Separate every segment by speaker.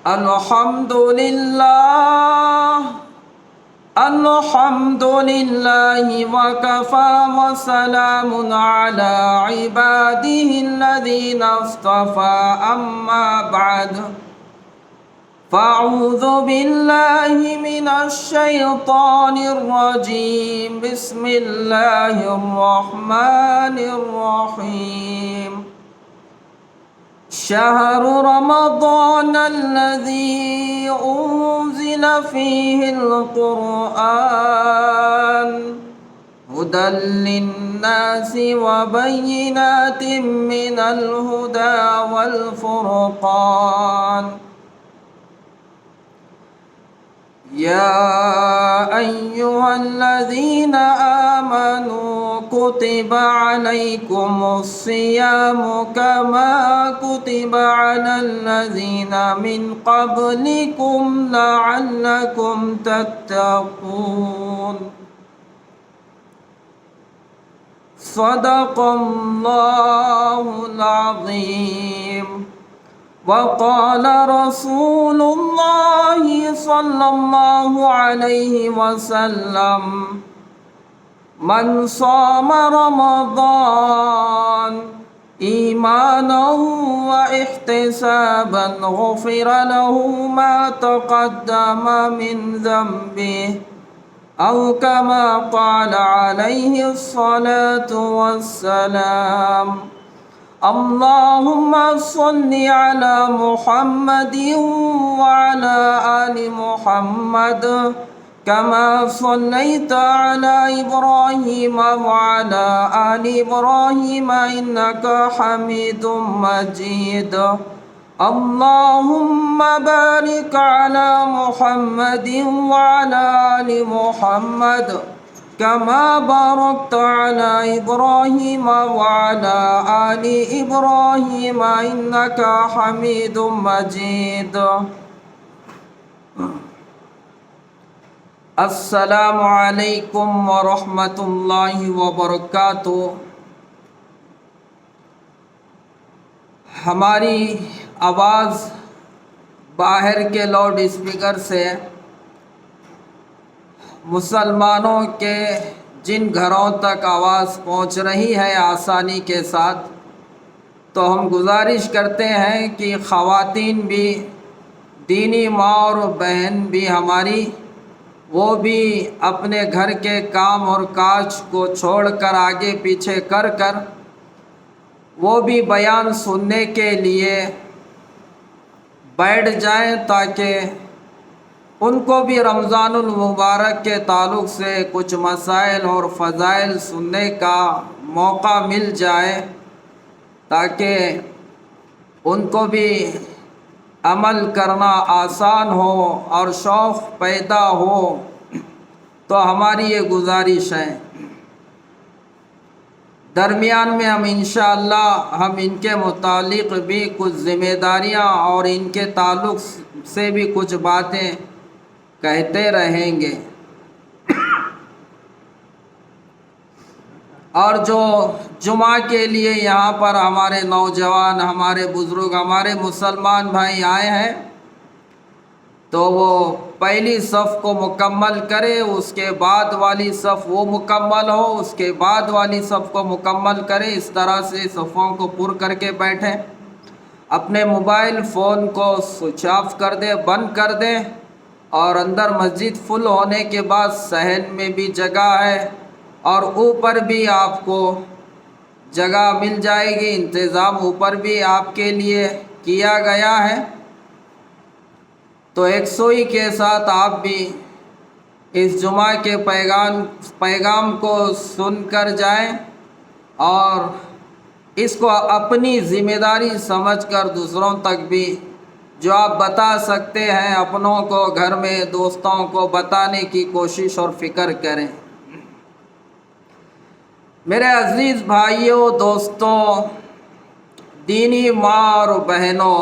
Speaker 1: الحمد لله الحمد لله وكفى وسلام على عباده الذين اصطفى أما بعد فأعوذ بالله من الشيطان الرجيم بسم الله الرحمن الرحيم شهر رمضان الذي أنزل فيه القرآن هدى للناس وبينات من الهدى والفرقان يا أيها الذين آمنوا كتب عليكم الصيام كما كتب على الذين من قبلكم لعلكم تتقون صدق الله العظيم وقال رسول الله صلى الله عليه وسلم من صام رمضان إيمانا واحتسابا غفر له ما تقدم من ذنبه أو كما قال عليه الصلاة والسلام اللهم صل على محمد وعلى آل محمد كما صليت على إبراهيم وعلى آل إبراهيم إنك حميد مجيد اللهم بارك على محمد وعلى آل محمد كما باركت على إبراهيم وعلى آل إبراهيم إنك حميد مجيد السلام علیکم ورحمۃ اللہ وبرکاتہ۔ ہماری آواز باہر کے لاؤڈ اسپیکر سے مسلمانوں کے جن گھروں تک آواز پہنچ رہی ہے آسانی کے ساتھ، تو ہم گزارش کرتے ہیں کہ خواتین بھی، دینی ماں اور بہن بھی ہماری، وہ بھی اپنے گھر کے کام اور کاج کو چھوڑ کر آگے پیچھے کر وہ بھی بیان سننے کے لیے بیٹھ جائیں، تاکہ ان کو بھی رمضان المبارک کے تعلق سے کچھ مسائل اور فضائل سننے کا موقع مل جائے، تاکہ ان کو بھی عمل کرنا آسان ہو اور شوق پیدا ہو۔ تو ہماری یہ گزارش ہے، درمیان میں ہم انشاءاللہ ہم ان کے متعلق بھی کچھ ذمہ داریاں اور ان کے تعلق سے بھی کچھ باتیں کہتے رہیں گے۔ اور جو جمعہ کے لیے یہاں پر ہمارے نوجوان، ہمارے بزرگ، ہمارے مسلمان بھائی آئے ہیں، تو وہ پہلی صف کو مکمل کرے، اس کے بعد والی صف وہ مکمل ہو، اس کے بعد والی صف کو مکمل کرے، اس طرح سے صفوں کو پر کر کے بیٹھیں۔ اپنے موبائل فون کو سوئچ آف کر دیں، بند کر دیں، اور اندر مسجد فل ہونے کے بعد صحن میں بھی جگہ ہے اور اوپر بھی آپ کو جگہ مل جائے گی، انتظام اوپر بھی آپ کے لیے کیا گیا ہے۔ تو یکسوئی کے ساتھ آپ بھی اس جمعہ کے پیغام کو سن کر جائیں، اور اس کو اپنی ذمہ داری سمجھ کر دوسروں تک بھی جو آپ بتا سکتے ہیں، اپنوں کو، گھر میں دوستوں کو بتانے کی کوشش اور فکر کریں۔ میرے عزیز بھائیوں، دوستوں، دینی ماں اور بہنوں،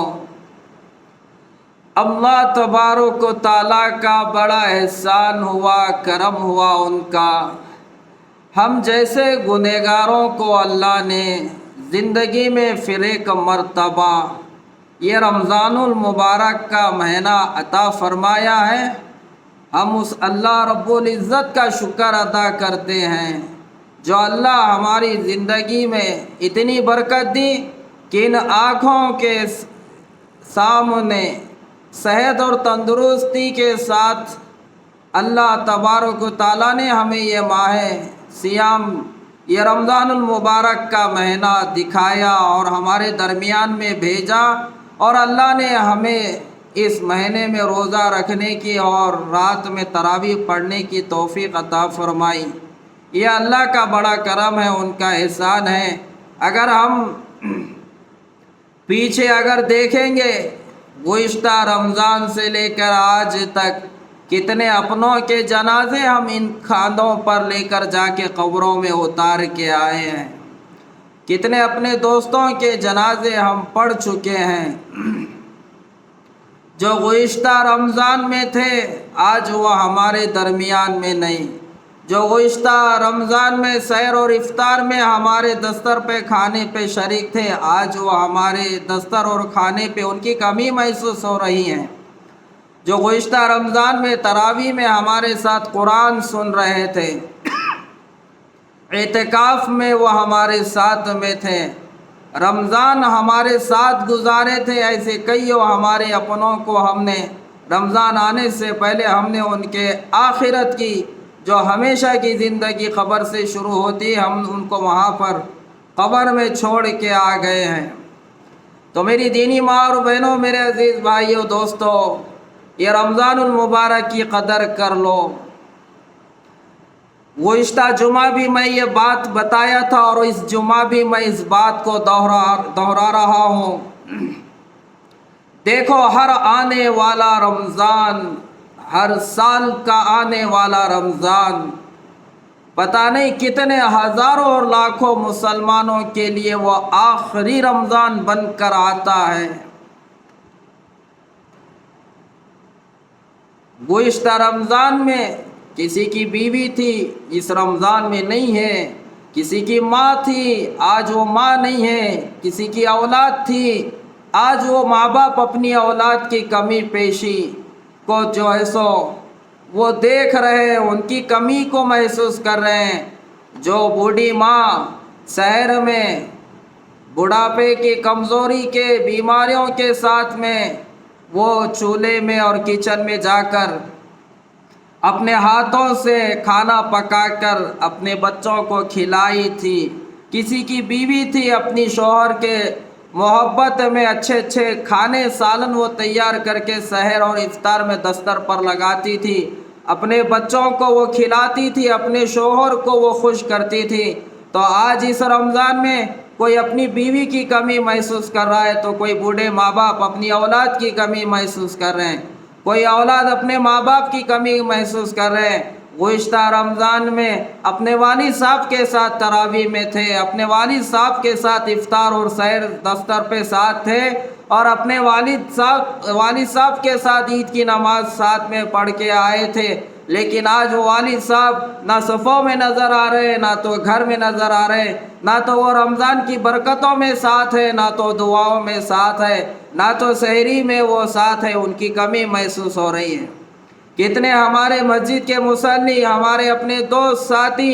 Speaker 1: اللہ تبارک و تعالیٰ کا بڑا احسان ہوا، کرم ہوا ان کا۔ ہم جیسے گنہگاروں کو اللہ نے زندگی میں پھر ایک مرتبہ یہ رمضان المبارک کا مہینہ عطا فرمایا ہے، ہم اس اللہ رب العزت کا شکر ادا کرتے ہیں جو اللہ ہماری زندگی میں اتنی برکت دی کہ ان آنکھوں کے سامنے صحت اور تندرستی کے ساتھ اللہ تبارک و تعالیٰ نے ہمیں یہ ماہ سیام، یہ رمضان المبارک کا مہینہ دکھایا اور ہمارے درمیان میں بھیجا، اور اللہ نے ہمیں اس مہینے میں روزہ رکھنے کی اور رات میں تراویح پڑھنے کی توفیق عطا فرمائی۔ یہ اللہ کا بڑا کرم ہے، ان کا احسان ہے۔ اگر ہم پیچھے دیکھیں گے، گزشتہ رمضان سے لے کر آج تک کتنے اپنوں کے جنازے ہم ان کاندھوں پر لے کر جا کے قبروں میں اتار کے آئے ہیں، کتنے اپنے دوستوں کے جنازے ہم پڑھ چکے ہیں جو گزشتہ رمضان میں تھے، آج وہ ہمارے درمیان میں نہیں۔ جو گزشتہ رمضان میں سحر اور افطار میں ہمارے دستر پہ کھانے پہ شریک تھے، آج وہ ہمارے دستر اور کھانے پہ ان کی کمی محسوس ہو رہی ہے۔ جو گزشتہ رمضان میں تراویح میں ہمارے ساتھ قرآن سن رہے تھے، اعتکاف میں وہ ہمارے ساتھ میں تھے، رمضان ہمارے ساتھ گزارے تھے، ایسے کئیوں ہمارے اپنوں کو ہم نے رمضان آنے سے پہلے ہم نے ان کے آخرت کی جو ہمیشہ کی زندگی قبر سے شروع ہوتی ہے، ہم ان کو وہاں پر قبر میں چھوڑ کے آ گئے ہیں۔ تو میری دینی ماں اور بہنوں، میرے عزیز بھائیوں دوستوں، یہ رمضان المبارک کی قدر کر لو۔ گزشتہ جمعہ بھی میں یہ بات بتایا تھا اور اس جمعہ بھی میں اس بات کو دہرا رہا ہوں۔ دیکھو، ہر آنے والا رمضان، ہر سال کا آنے والا رمضان، پتہ نہیں کتنے ہزاروں اور لاکھوں مسلمانوں کے لیے وہ آخری رمضان بن کر آتا ہے۔ گزشتہ رمضان میں کسی کی بیوی تھی، اس رمضان میں نہیں ہے، کسی کی ماں تھی، آج وہ ماں نہیں ہے، کسی کی اولاد تھی، آج وہ ماں باپ اپنی اولاد کی کمی پیشی کو جو ہے سو وہ دیکھ رہے ہیں، ان کی کمی کو محسوس کر رہے ہیں۔ جو بوڑھی ماں شہر میں بڑھاپے کی کمزوری کے بیماریوں کے ساتھ میں وہ چولہے میں اور کچن میں جا کر اپنے ہاتھوں سے کھانا پکا کر اپنے بچوں کو کھلائی تھی، کسی کی بیوی تھی، اپنی شوہر کے محبت میں اچھے اچھے کھانے سالن وہ تیار کر کے سحر اور افطار میں دستر پر لگاتی تھی، اپنے بچوں کو وہ کھلاتی تھی، اپنے شوہر کو وہ خوش کرتی تھی۔ تو آج اس رمضان میں کوئی اپنی بیوی کی کمی محسوس کر رہا ہے، تو کوئی بوڑھے ماں باپ اپنی اولاد کی کمی محسوس کر رہے ہیں، کوئی اولاد اپنے ماں باپ کی کمی محسوس کر رہے ہیں۔ گزشتہ رمضان میں اپنے والد صاحب کے ساتھ تراویح میں تھے، اپنے والد صاحب کے ساتھ افطار اور سحر دستر پہ ساتھ تھے، اور اپنے والد صاحب کے ساتھ عید کی نماز ساتھ میں پڑھ کے آئے تھے، لیکن آج وہ والد صاحب نہ صفوں میں نظر آ رہے، نہ تو گھر میں نظر آ رہے، نہ تو وہ رمضان کی برکتوں میں ساتھ ہے، نہ تو دعاؤں میں ساتھ ہے، نہ تو سحری میں وہ ساتھ ہے، ان کی کمی محسوس ہو رہی ہے۔ کتنے ہمارے مسجد کے مصلی، ہمارے اپنے دوست ساتھی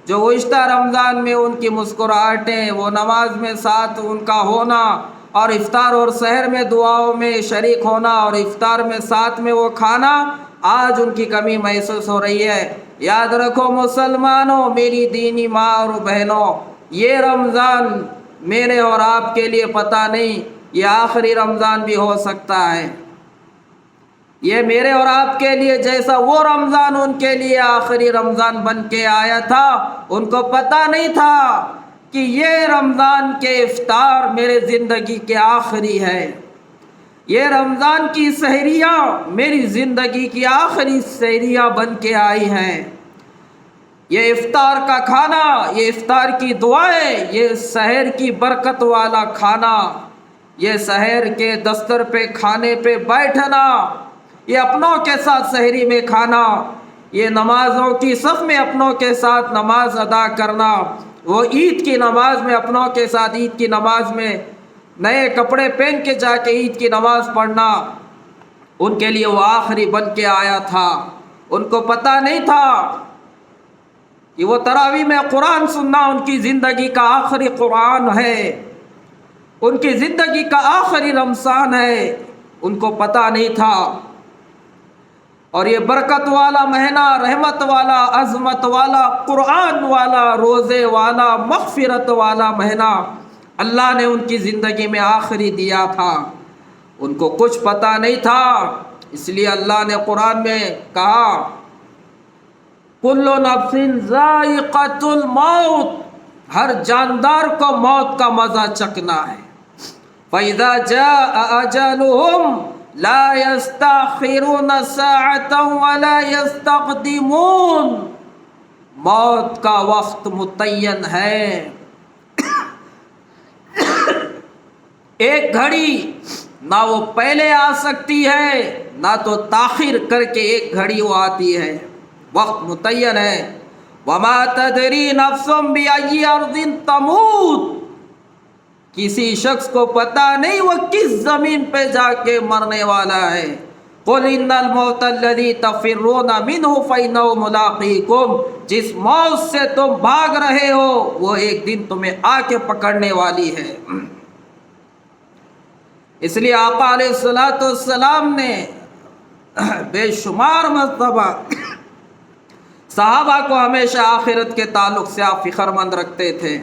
Speaker 1: جو گزشتہ رمضان میں ان کی مسکراہٹیں، وہ نماز میں ساتھ ان کا ہونا اور افطار اور سحر میں دعاؤں میں شریک ہونا اور افطار میں ساتھ میں وہ کھانا، آج ان کی کمی محسوس ہو رہی ہے۔ یاد رکھو مسلمانوں، میری دینی ماں اور بہنوں، یہ رمضان میرے اور آپ کے لیے پتہ نہیں یہ آخری رمضان بھی ہو سکتا ہے۔ یہ میرے اور آپ کے لیے جیسا وہ رمضان ان کے لیے آخری رمضان بن کے آیا تھا، ان کو پتہ نہیں تھا کہ یہ رمضان کے افطار میرے زندگی کے آخری ہے، یہ رمضان کی سحریاں میری زندگی کی آخری سحریاں بن کے آئی ہیں۔ یہ افطار کا کھانا، یہ افطار کی دعائیں، یہ سحر کی برکت والا کھانا، یہ سحر کے دستر پہ کھانے پہ بیٹھنا، یہ اپنوں کے ساتھ سحری میں کھانا، یہ نمازوں کی صف میں اپنوں کے ساتھ نماز ادا کرنا، وہ عید کی نماز میں اپنوں کے ساتھ عید کی نماز میں نئے کپڑے پہن کے جا کے عید کی نماز پڑھنا ان کے لیے وہ آخری بن کے آیا تھا۔ ان کو پتہ نہیں تھا کہ وہ تراویح میں قرآن سننا ان کی زندگی کا آخری قرآن ہے، ان کی زندگی کا آخری رمضان ہے، ان کو پتہ نہیں تھا۔ اور یہ برکت والا مہینہ، رحمت والا، عظمت والا، قرآن والا، روزے والا، مغفرت والا مہینہ اللہ نے ان کی زندگی میں آخری دیا تھا، ان کو کچھ پتہ نہیں تھا۔ اس لیے اللہ نے قرآن میں کہا کل نفس ذائقۃ الموت، ہر جاندار کو موت کا مزہ چکھنا ہے۔ فَإِذَا جَاءَ أَجَلُهُمْ لَا يَسْتَأْخِرُونَ سَاعَةً وَلَا يَسْتَقْدِمُونَ، موت کا وقت متعین ہے، ایک گھڑی نہ وہ پہلے آ سکتی ہے نہ تو تاخیر کر کے ایک گھڑی وہ آتی ہے، وقت متعین ہے۔ وَمَا تَدْرِي نَفْسٌ بِأَيِّ أَرْضٍ تَمُوتُ، کسی شخص کو پتہ نہیں وہ کس زمین پہ جا کے مرنے والا ہے۔ قُلْ إِنَّ الْمَوْتَ الَّذِي تَفِرُّونَ مِنْهُ فَإِنَّهُ مُلَاقِيكُمْ، جس موت سے تم بھاگ رہے ہو وہ ایک دن تمہیں آ کے پکڑنے والی ہے۔ اس لیے آقا علیہ السلام نے بے شمار مرتبہ صحابہ کو ہمیشہ آخرت کے تعلق سے آپ فکر مند رکھتے تھے۔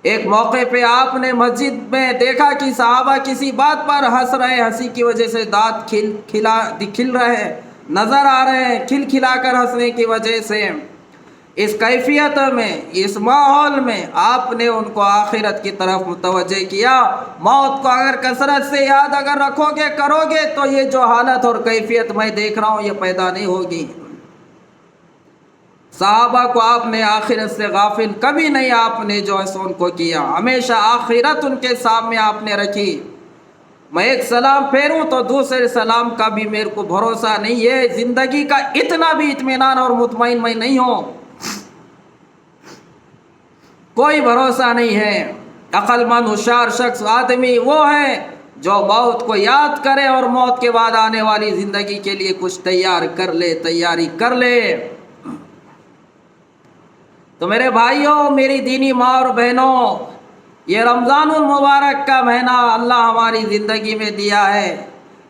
Speaker 1: ایک موقع پہ آپ نے مسجد میں دیکھا کہ صحابہ کسی بات پر ہنس رہے، ہنسی کی وجہ سے دانت کھل رہے نظر آ رہے ہیں، کھلا کر ہنسنے کی وجہ سے۔ اس کیفیت میں، اس ماحول میں آپ نے ان کو آخرت کی طرف متوجہ کیا۔ موت کو اگر کثرت سے یاد اگر رکھو گے، کرو گے تو یہ جو حالت اور کیفیت میں دیکھ رہا ہوں یہ پیدا نہیں ہوگی۔ صحابہ کو آپ نے آخرت سے غافل کبھی نہیں آپ نے جو ہے سو ان کو کیا، ہمیشہ آخرت ان کے سامنے آپ نے رکھی۔ میں ایک سلام پھیروں تو دوسرے سلام کا بھی میرے کو بھروسہ نہیں ہے، زندگی کا اتنا بھی اطمینان اور مطمئن میں نہیں ہوں، کوئی بھروسہ نہیں ہے۔ عقل مند ہوشیار شخص آدمی وہ ہے جو موت کو یاد کرے اور موت کے بعد آنے والی زندگی کے لیے کچھ تیاری کر لے۔ تو میرے بھائیوں، میری دینی ماں اور بہنوں، یہ رمضان المبارک کا مہینہ اللہ ہماری زندگی میں دیا ہے،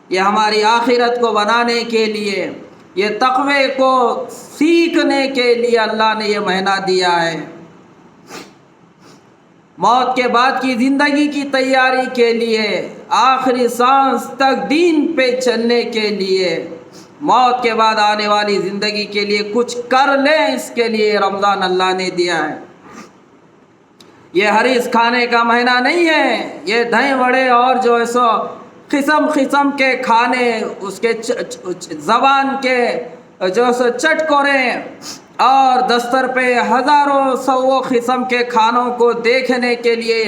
Speaker 1: یہ ہماری آخرت کو بنانے کے لیے، یہ تقوی کو سیکھنے کے لیے اللہ نے یہ مہینہ دیا ہے۔ موت کے بعد کی زندگی کی تیاری کے لیے، آخری سانس تک دین پہ چلنے کے لیے، موت کے بعد آنے والی زندگی کے لیے کچھ کر لیں، اس کے لیے رمضان اللہ نے دیا ہے۔ یہ حریص کھانے کا مہینہ نہیں ہے، یہ دہی وڑے اور جو ہے سو قسم کے کھانے، اس کے زبان کے جو ہے سو چٹکورے اور دستر پہ ہزاروں سو قسم کے کھانوں کو دیکھنے کے لیے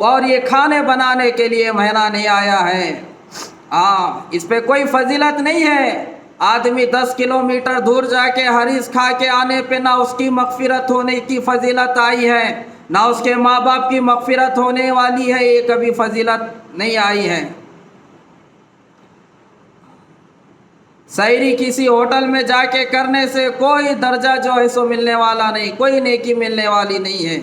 Speaker 1: اور یہ کھانے بنانے کے لیے مہینہ نہیں آیا ہے۔ اس پہ کوئی فضیلت نہیں ہے۔ آدمی 10 کلومیٹر دور جا کے حریص کھا کے آنے پہ نہ اس کی مغفرت ہونے کی فضیلت آئی ہے، نہ اس کے ماں باپ کی مغفرت ہونے والی ہے، یہ کبھی فضیلت نہیں آئی ہے۔ سحری کسی ہوٹل میں جا کے کرنے سے کوئی درجہ جو ہے سو ملنے والا نہیں، کوئی نیکی ملنے والی نہیں ہے۔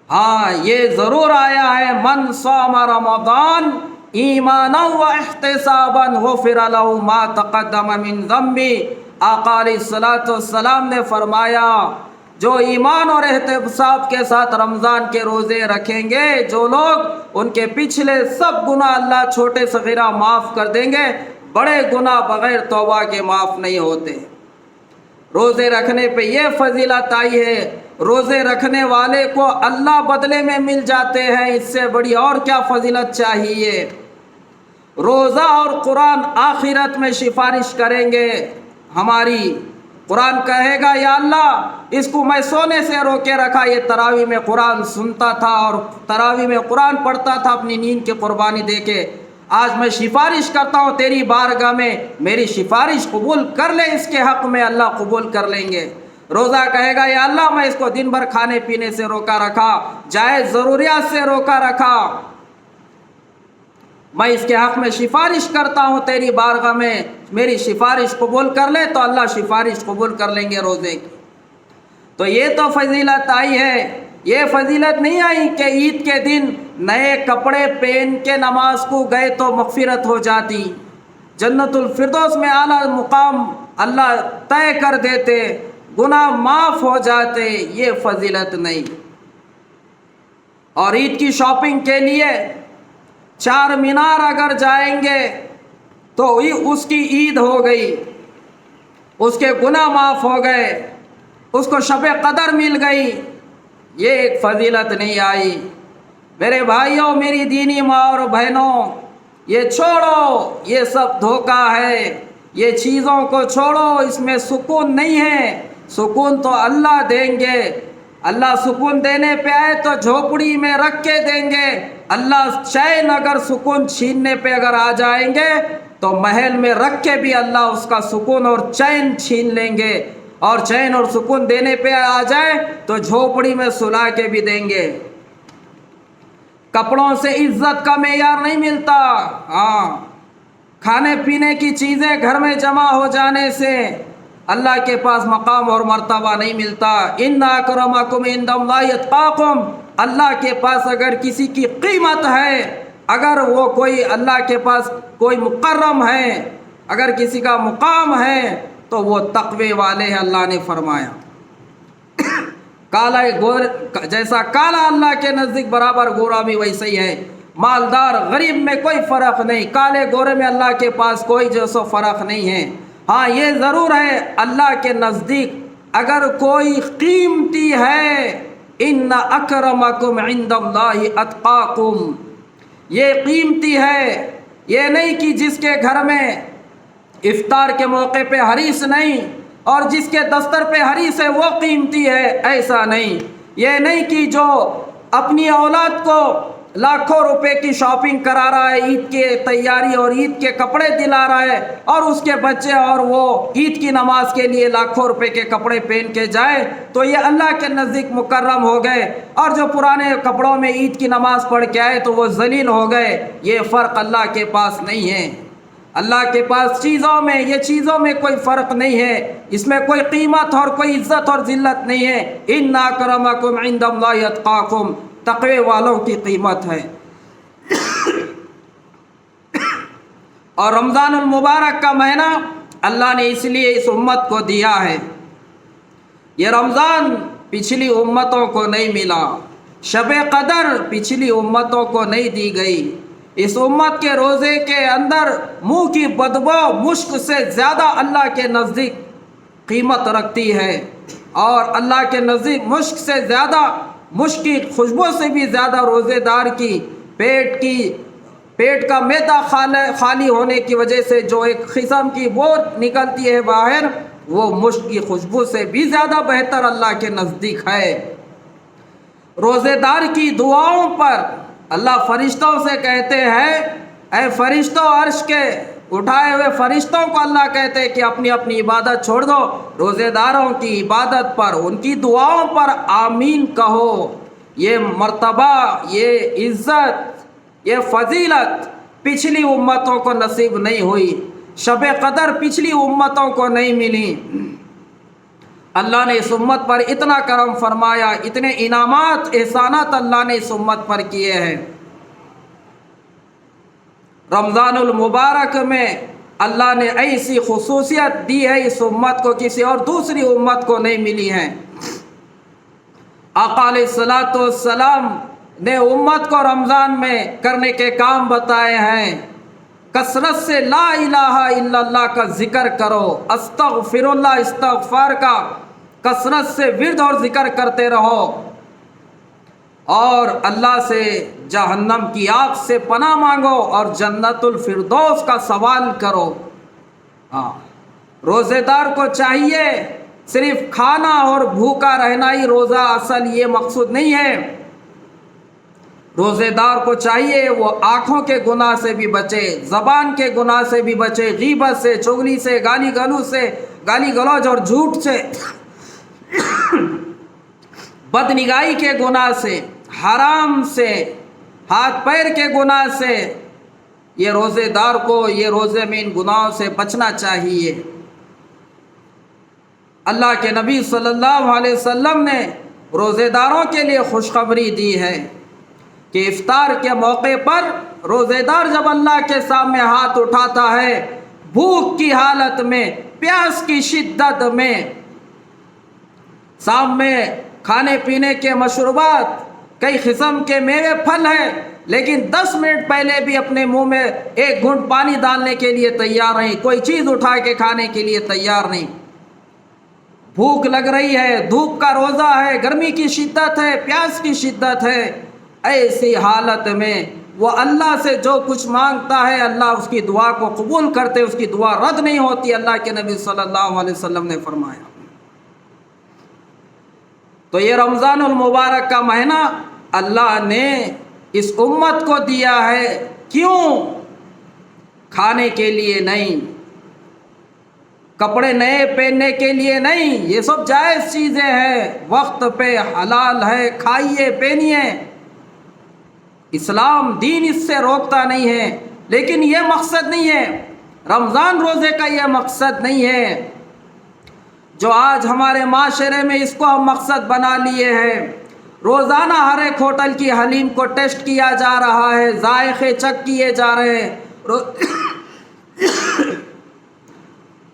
Speaker 1: ہاں یہ ضرور آیا ہے، من صام رمضان ایمانا و احتسابا غفر له ما تقدم من ذنبی، آقا علیہ السلام نے فرمایا جو ایمان اور احتساب کے ساتھ رمضان کے روزے رکھیں گے، جو لوگ ان کے پچھلے سب گناہ اللہ چھوٹے صغیرہ معاف کر دیں گے، بڑے گناہ بغیر توبہ کے معاف نہیں ہوتے۔ روزے رکھنے پہ یہ فضیلت آئی ہے، روزے رکھنے والے کو اللہ بدلے میں مل جاتے ہیں، اس سے بڑی اور کیا فضیلت چاہیے۔ روزہ اور قرآن آخرت میں سفارش کریں گے ہماری۔ قرآن کہے گا یا اللہ اس کو میں سونے سے روکے رکھا، یہ تراویح میں قرآن سنتا تھا اور تراویح میں قرآن پڑھتا تھا اپنی نیند کی قربانی دے کے، آج میں سفارش کرتا ہوں تیری بارگاہ میں، میری سفارش قبول کر لے، اس کے حق میں اللہ قبول کر لیں گے۔ روزہ کہے گا یا اللہ میں اس کو دن بھر کھانے پینے سے روکا رکھا، جائز ضروریات سے روکا رکھا، میں اس کے حق میں سفارش کرتا ہوں تیری بارگاہ میں، میری سفارش قبول کر لے تو اللہ سفارش قبول کر لیں گے روزے کی۔ تو یہ تو فضیلت آئی ہے، یہ فضیلت نہیں آئی کہ عید کے دن نئے کپڑے پہن کے نماز کو گئے تو مغفرت ہو جاتی، جنت الفردوس میں اعلیٰ مقام اللہ طے کر دیتے، گناہ معاف ہو جاتے، یہ فضیلت نہیں۔ اور عید کی شاپنگ کے لیے چار مینار اگر جائیں گے تو اس کی عید ہو گئی، اس کے گناہ معاف ہو گئے، اس کو شب قدر مل گئی، یہ ایک فضیلت نہیں آئی۔ میرے بھائیوں، میری دینی ماں اور بہنوں، یہ چھوڑو، یہ سب دھوکہ ہے، یہ چیزوں کو چھوڑو، اس میں سکون نہیں ہے، سکون تو اللہ دیں گے، اللہ سکون دینے پہ آئے تو جھوپڑی میں رکھ کے دیں گے، اللہ چین اگر سکون چھیننے پہ اگر آ جائیں گے تو محل میں رکھ کے بھی اللہ اس کا سکون اور چین چھین لیں گے، اور چین اور سکون دینے پہ آ جائے تو جھوپڑی میں سلا کے بھی دیں گے۔ کپڑوں سے عزت کا معیار نہیں ملتا، ہاں کھانے پینے کی چیزیں گھر میں جمع ہو جانے سے اللہ کے پاس مقام اور مرتبہ نہیں ملتا۔ ان اکرمکم عند اللہ اتقاکم، اللہ کے پاس اگر کسی کی قیمت ہے، اگر وہ کوئی اللہ کے پاس کوئی مکرم ہے، اگر کسی کا مقام ہے تو وہ تقوی والے ہیں، اللہ نے فرمایا۔ کالا گور جیسا کالا اللہ کے نزدیک برابر گورا بھی ویسے ہی ہے، مالدار غریب میں کوئی فرق نہیں، کالے گورے میں اللہ کے پاس کوئی جیسا فرق نہیں ہے۔ ہاں یہ ضرور ہے اللہ کے نزدیک اگر کوئی قیمتی ہے، ان اکرمکم عند اللہ اتقاکم، یہ قیمتی ہے، یہ نہیں کہ جس کے گھر میں افطار کے موقع پہ حریص نہیں اور جس کے دستر پہ حریص ہے وہ قیمتی ہے، ایسا نہیں۔ یہ نہیں کہ جو اپنی اولاد کو لاکھوں روپے کی شاپنگ کرا رہا ہے، عید کی تیاری اور عید کے کپڑے دلا رہا ہے، اور اس کے بچے اور وہ عید کی نماز کے لیے لاکھوں روپے کے کپڑے پہن کے جائے تو یہ اللہ کے نزدیک مکرم ہو گئے، اور جو پرانے کپڑوں میں عید کی نماز پڑھ کے آئے تو وہ ذلیل ہو گئے۔ یہ فرق اللہ کے پاس نہیں ہے، اللہ کے پاس چیزوں میں، یہ چیزوں میں کوئی فرق نہیں ہے، اس میں کوئی قیمت اور کوئی عزت اور ذلت نہیں ہے۔ ان اکرمکم عند اللہ اتقاکم، تقوی والوں کی قیمت ہے۔ اور رمضان المبارک کا مہینہ اللہ نے اس لیے اس امت کو دیا ہے، یہ رمضان پچھلی امتوں کو نہیں ملا، شب قدر پچھلی امتوں کو نہیں دی گئی۔ اس امت کے روزے کے اندر منہ کی بدبو مشک سے زیادہ اللہ کے نزدیک قیمت رکھتی ہے، اور اللہ کے نزدیک مشک سے زیادہ، مشک کی خوشبو سے بھی زیادہ روزے دار کی پیٹ کا معدہ خالی ہونے کی وجہ سے جو ایک قسم کی بو نکلتی ہے باہر، وہ مشک کی خوشبو سے بھی زیادہ بہتر اللہ کے نزدیک ہے۔ روزے دار کی دعاؤں پر اللہ فرشتوں سے کہتے ہیں، اے فرشتوں، عرش کے اٹھائے ہوئے فرشتوں کو اللہ کہتے ہیں کہ اپنی اپنی عبادت چھوڑ دو، روزے داروں کی عبادت پر، ان کی دعاؤں پر آمین کہو۔ یہ مرتبہ، یہ عزت، یہ فضیلت پچھلی امتوں کو نصیب نہیں ہوئی، شب قدر پچھلی امتوں کو نہیں ملی۔ اللہ نے اس امت پر اتنا کرم فرمایا، اتنے انعامات احسانات اللہ نے اس امت پر کیے ہیں۔ رمضان المبارک میں اللہ نے ایسی خصوصیت دی ہے اس امت کو، کسی اور دوسری امت کو نہیں ملی ہے۔ آقا علیہ الصلوۃ والسلام نے امت کو رمضان میں کرنے کے کام بتائے ہیں، کثرت سے لا الہ الا اللہ کا ذکر کرو، استغفر اللہ، استغفار کا کثرت سے ورد اور ذکر کرتے رہو، اور اللہ سے جہنم کی آگ سے پناہ مانگو اور جنت الفردوس کا سوال کرو۔ ہاں، روزے دار کو چاہیے صرف کھانا اور بھوکا رہنا ہی روزہ اصل یہ مقصود نہیں ہے، روزے دار کو چاہیے وہ آنکھوں کے گناہ سے بھی بچے، زبان کے گناہ سے بھی بچے، غیبت سے، چغلی سے، گالی گلوچ اور جھوٹ سے بدنگاہی کے گناہ سے، حرام سے، ہاتھ پیر کے گناہ سے، یہ روزے دار کو یہ روزے میں ان گناہوں سے بچنا چاہیے۔ اللہ کے نبی صلی اللہ علیہ وسلم نے روزے داروں کے لیے خوشخبری دی ہے کہ افطار کے موقع پر روزے دار جب اللہ کے سامنے ہاتھ اٹھاتا ہے، بھوک کی حالت میں، پیاس کی شدت میں، سامنے کھانے پینے کے مشروبات، کئی قسم کے میوے پھل ہیں، لیکن 10 منٹ پہلے بھی اپنے منہ میں ایک گھونٹ پانی ڈالنے کے لیے تیار نہیں، کوئی چیز اٹھا کے کھانے کے لیے تیار نہیں۔ بھوک لگ رہی ہے، دھوپ کا روزہ ہے، گرمی کی شدت ہے، پیاس کی شدت ہے، ایسی حالت میں وہ اللہ سے جو کچھ مانگتا ہے اللہ اس کی دعا کو قبول کرتے، اس کی دعا رد نہیں ہوتی، اللہ کے نبی صلی اللہ علیہ وسلم نے فرمایا۔ تو یہ رمضان المبارک کا مہینہ اللہ نے اس امت کو دیا ہے، کیوں؟ کھانے کے لیے نہیں، کپڑے نئے پہننے کے لیے نہیں، یہ سب جائز چیزیں ہیں، وقت پہ حلال ہے، کھائیے پہنیے، اسلام دین اس سے روکتا نہیں ہے، لیکن یہ مقصد نہیں ہے، رمضان روزے کا یہ مقصد نہیں ہے جو آج ہمارے معاشرے میں اس کو ہم مقصد بنا لیے ہیں۔ روزانہ ہر ایک ہوٹل کی حلیم کو ٹیسٹ کیا جا رہا ہے، ذائقے چیک کیے جا رہے ہیں،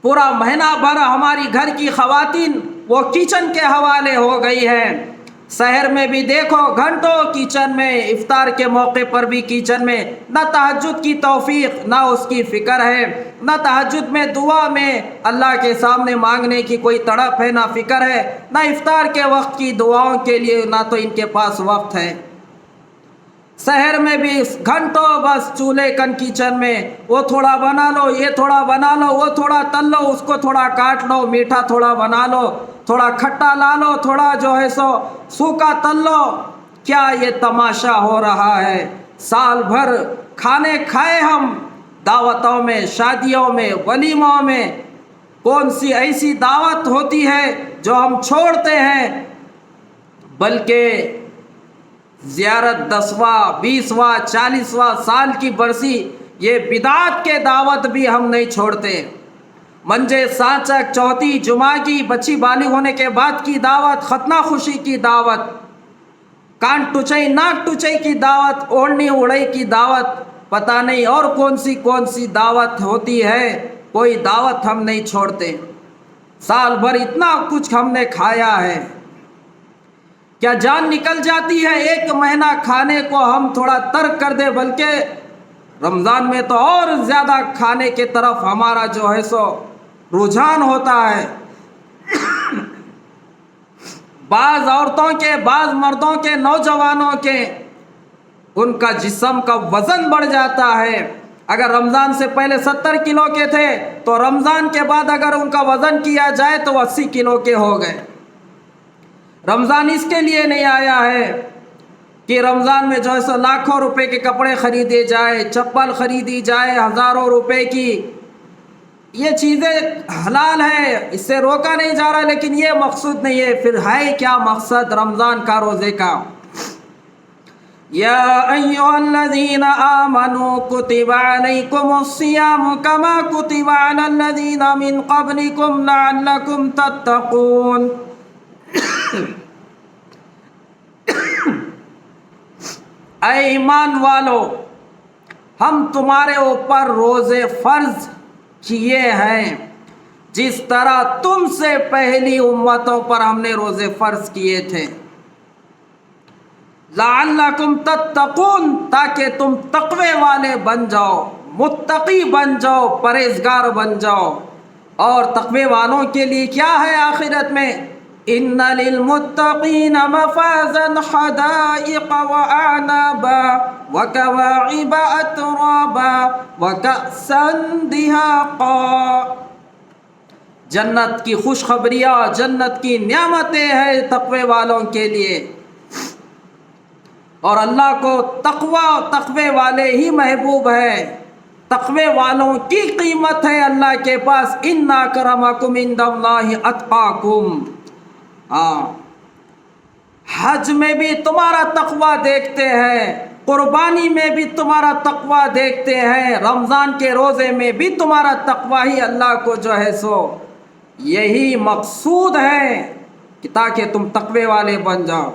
Speaker 1: پورا مہینہ بھر ہماری گھر کی خواتین وہ کچن کے حوالے ہو گئی ہے، شہر میں بھی دیکھو گھنٹوں کچن میں، افطار کے موقع پر بھی کچن میں، نہ تہجد کی توفیق، نہ اس کی فکر ہے، نہ تہجد میں دعا میں اللہ کے سامنے مانگنے کی کوئی تڑپ ہے، نہ فکر ہے، نہ افطار کے وقت کی دعاؤں کے لیے نہ تو ان کے پاس وقت ہے۔ شہر میں بھی گھنٹوں بس چولہے کچن میں، وہ تھوڑا بنا لو، یہ تھوڑا بنا لو، وہ تھوڑا تل لو، اس کو تھوڑا کاٹ لو، میٹھا تھوڑا بنا لو، تھوڑا کھٹا لا لو، تھوڑا جو ہے سو سوکھا تل لو۔ کیا یہ تماشا ہو رہا ہے؟ سال بھر کھانے کھائے ہم، دعوتوں میں، شادیوں میں، ولیموں میں، کون سی ایسی دعوت ہوتی ہے جو ہم چھوڑتے ہیں؟ بلکہ زیارت 10واں 20واں 40واں سال کی برسی، یہ بدعت کے دعوت بھی ہم نہیں چھوڑتے۔ منجے سانچک، چوتھی جمعہ کی، بچی بالغ ہونے کے بعد کی دعوت، ختنہ خوشی کی دعوت، کان ٹچئی ناک ٹچئی کی دعوت، اوڑھنی اڑئی کی دعوت، پتہ نہیں اور کون سی دعوت ہوتی ہے، کوئی دعوت ہم نہیں چھوڑتے۔ سال بھر اتنا کچھ ہم نے کھایا ہے، کیا جان نکل جاتی ہے ایک مہینہ کھانے کو ہم تھوڑا ترک کر دیں؟ بلکہ رمضان میں تو اور زیادہ کھانے کے طرف ہمارا جو ہے سو رجحان ہوتا ہے۔ بعض عورتوں کے، بعض مردوں کے، نوجوانوں کے، ان کا جسم کا وزن بڑھ جاتا ہے۔ اگر رمضان سے پہلے 70 کلو کے تھے تو رمضان کے بعد اگر ان کا وزن کیا جائے تو 80 کلو کے ہو گئے۔ رمضان اس کے لیے نہیں آیا ہے کہ رمضان میں جو ہے سو لاکھوں روپے کے کپڑے خریدے جائے، چپل خریدی جائے ہزاروں روپے کی، یہ چیزیں حلال ہے، اس سے روکا نہیں جا رہا، لیکن یہ مقصود نہیں ہے۔ پھر ہے کیا مقصد رمضان کا روزے کا؟ یا ایھا الذین آمنوا کتب علیکم الصیام کما کتب علی الذین من قبلکم لعلکم تتقون۔ اے ایمان والو، ہم تمہارے اوپر روزے فرض کیے ہیں جس طرح تم سے پہلی امتوں پر ہم نے روزے فرض کیے تھے، لعلکم تتقون، تاکہ تم تقوی والے بن جاؤ، متقی بن جاؤ، پرہیزگار بن جاؤ۔ اور تقوی والوں کے لیے کیا ہے آخرت میں؟ ان للمتقین مفازا حدائق واعنابا وکواعب اترابا وکأسا دہاقا۔ جنت کی خوشخبریاں، جنت کی نعمتیں ہیں تقوی والوں کے لیے، اور اللہ کو تقوی والے ہی محبوب ہے، تقوی والوں کی قیمت ہے اللہ کے پاس۔ ان اکرمکم عند اللہ اتقاکم۔ ہاں، حج میں بھی تمہارا تقویٰ دیکھتے ہیں، قربانی میں بھی تمہارا تقویٰ دیکھتے ہیں، رمضان کے روزے میں بھی تمہارا تقویٰ ہی اللہ کو جو ہے سو یہی مقصود ہے کہ تاکہ تم تقوی والے بن جاؤ۔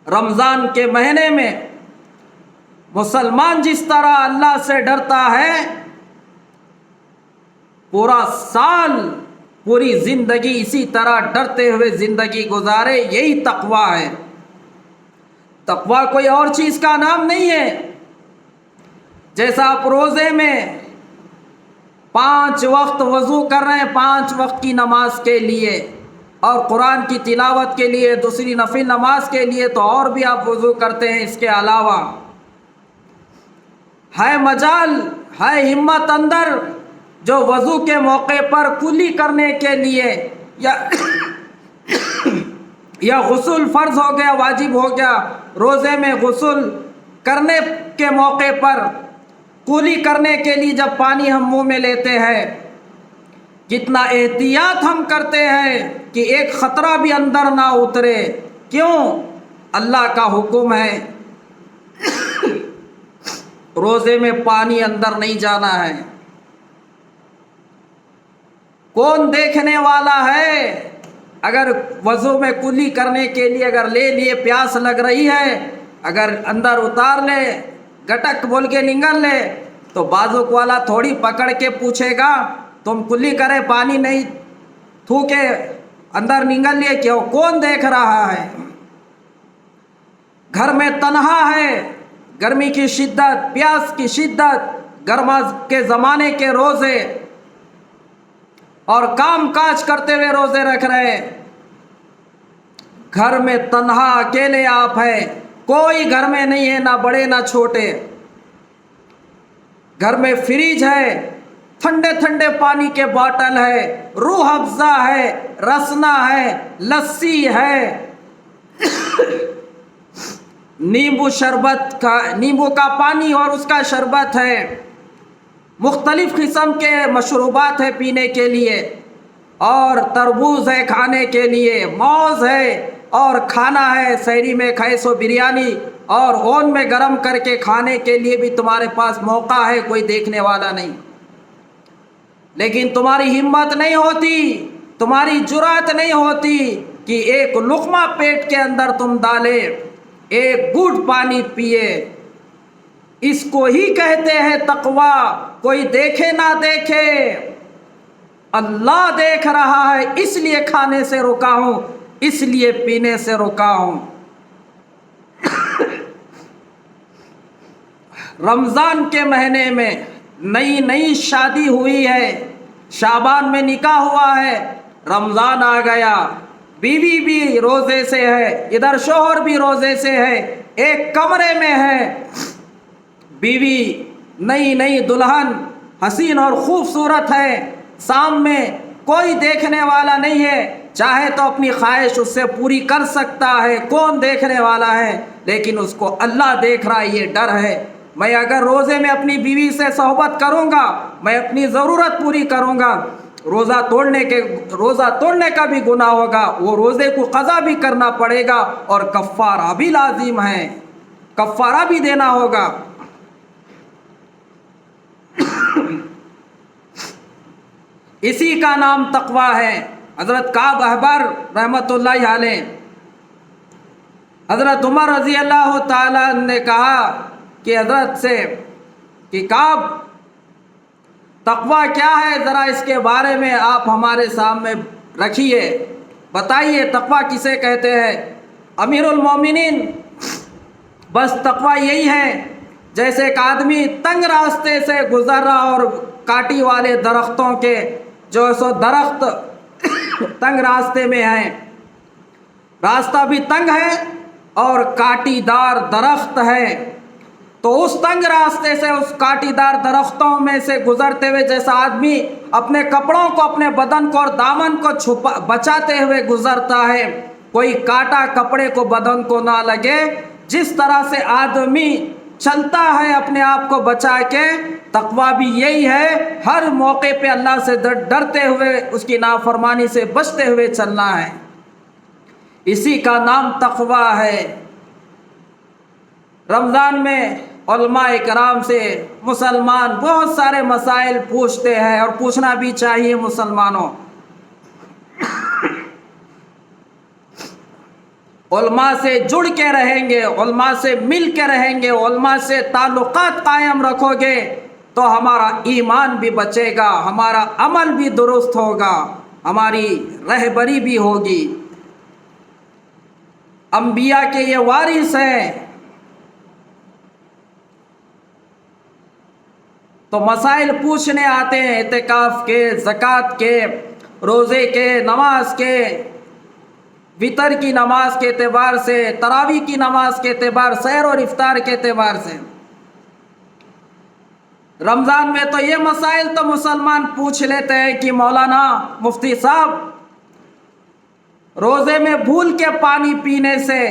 Speaker 1: رمضان کے مہینے میں مسلمان جس طرح اللہ سے ڈرتا ہے، پورا سال پوری زندگی اسی طرح ڈرتے ہوئے زندگی گزارے، یہی تقویٰ ہے۔ تقویٰ کوئی اور چیز کا نام نہیں ہے۔ جیسا آپ روزے میں 5 وقت وضو کر رہے ہیں 5 وقت کی نماز کے لیے، اور قرآن کی تلاوت کے لیے، دوسری نفل نماز کے لیے تو اور بھی آپ وضو کرتے ہیں۔ اس کے علاوہ ہے مجال، ہے ہمت اندر جو وضو کے موقع پر کلی کرنے کے لیے یا غسل فرض ہو گیا، واجب ہو گیا، روزے میں غسل کرنے کے موقع پر کلی کرنے کے لیے جب پانی ہم منہ میں لیتے ہیں، کتنا احتیاط ہم کرتے ہیں کہ ایک خطرہ بھی اندر نہ اترے۔ کیوں؟ اللہ کا حکم ہے روزے میں پانی اندر نہیں جانا ہے۔ کون دیکھنے والا ہے؟ اگر وضو میں کلی کرنے کے لیے اگر لے لیے، پیاس لگ رہی ہے، اگر اندر اتار لے، گٹک بول کے نگل لے، تو بازوق والا تھوڑی پکڑ کے پوچھے گا تم کلی کرے پانی نہیں تھوکے اندر نگل لیے کیوں؟ کون دیکھ رہا ہے؟ گھر میں تنہا ہے، گرمی کی شدت، پیاس کی شدت، گرما کے زمانے کے روزے، اور کام کاج کرتے ہوئے روزے رکھ رہے، گھر میں تنہا اکیلے آپ ہیں، کوئی گھر میں نہیں ہے، نہ بڑے نہ چھوٹے، گھر میں فریج ہے، ٹھنڈے ٹھنڈے پانی کے باٹل ہے، روح افزا ہے، رسنا ہے، لسی ہے، نیمبو کا پانی اور اس کا شربت ہے، مختلف قسم کے مشروبات ہے پینے کے لیے، اور تربوز ہے کھانے کے لیے، موز ہے، اور کھانا ہے سحری میں کھائے سو بریانی، اور اون میں گرم کر کے کھانے کے لیے بھی تمہارے پاس موقع ہے، کوئی دیکھنے والا نہیں۔ لیکن تمہاری ہمت نہیں ہوتی، تمہاری جرأت نہیں ہوتی کہ ایک لقمہ پیٹ کے اندر تم ڈالے، ایک گھونٹ پانی پیے۔ اس کو ہی کہتے ہیں تقویٰ۔ کوئی دیکھے نہ دیکھے، اللہ دیکھ رہا ہے، اس لیے کھانے سے رکا ہوں، اس لیے پینے سے رکا ہوں۔ رمضان کے مہینے میں نئی شادی ہوئی ہے، شعبان میں نکاح ہوا ہے، رمضان آ گیا، بیوی بھی روزے سے ہے، ادھر شوہر بھی روزے سے ہے، ایک کمرے میں ہے، بیوی نئی دلہن حسین اور خوبصورت ہے، سامنے کوئی دیکھنے والا نہیں ہے، چاہے تو اپنی خواہش اس سے پوری کر سکتا ہے، کون دیکھنے والا ہے؟ لیکن اس کو اللہ دیکھ رہا ہے، یہ ڈر ہے۔ میں اگر روزے میں اپنی بیوی سے صحبت کروں گا، میں اپنی ضرورت پوری کروں گا، روزہ توڑنے کا بھی گناہ ہوگا، وہ روزے کو قضا بھی کرنا پڑے گا، اور کفارہ بھی لازم ہے، کفارہ بھی دینا ہوگا۔ اسی کا نام تقویٰ ہے۔ حضرت کعب احبر رحمۃ اللہ علیہ، حضرت عمر رضی اللہ تعالیٰ نے کہا کہ حضرت سے کہ کعب تقویٰ کیا ہے، ذرا اس کے بارے میں آپ ہمارے سامنے رکھیے، بتائیے تقویٰ کسے کہتے ہیں؟ امیر المومنین، بس تقویٰ یہی ہے جیسے ایک آدمی تنگ راستے سے گزر رہا اور کاٹی والے درختوں کے جو سو درخت تنگ راستے میں ہیں، راستہ بھی تنگ ہے اور کاٹی دار درخت ہے، تو اس تنگ راستے سے اس کاٹی دار درختوں میں سے گزرتے ہوئے جیسا آدمی اپنے کپڑوں کو، اپنے بدن کو اور دامن کو بچاتے ہوئے گزرتا ہے، کوئی کاٹا کپڑے کو بدن کو نہ لگے، جس طرح سے آدمی چلتا ہے اپنے آپ کو بچا کے. تقویٰ بھی یہی ہے، ہر موقع پہ اللہ سے ڈرتے ہوئے اس کی نافرمانی سے بچتے ہوئے چلنا ہے. اسی کا نام تقویٰ ہے. رمضان میں علماء کرام سے مسلمان بہت سارے مسائل پوچھتے ہیں، اور پوچھنا بھی چاہیے مسلمانوں. علماء سے جڑ کے رہیں گے، علماء سے مل کے رہیں گے، علماء سے تعلقات قائم رکھو گے تو ہمارا ایمان بھی بچے گا، ہمارا عمل بھی درست ہوگا، ہماری رہبری بھی ہوگی. انبیاء کے یہ وارث ہیں. تو مسائل پوچھنے آتے ہیں اعتکاف کے، زکوٰۃ کے، روزے کے، نماز کے، وطر کی نماز کے اعتبار سے، تراویح کی نماز کے اعتبار، سحر اور افطار کے اعتبار سے. رمضان میں تو یہ مسائل تو مسلمان پوچھ لیتے ہیں کہ مولانا مفتی صاحب، روزے میں بھول کے پانی پینے سے،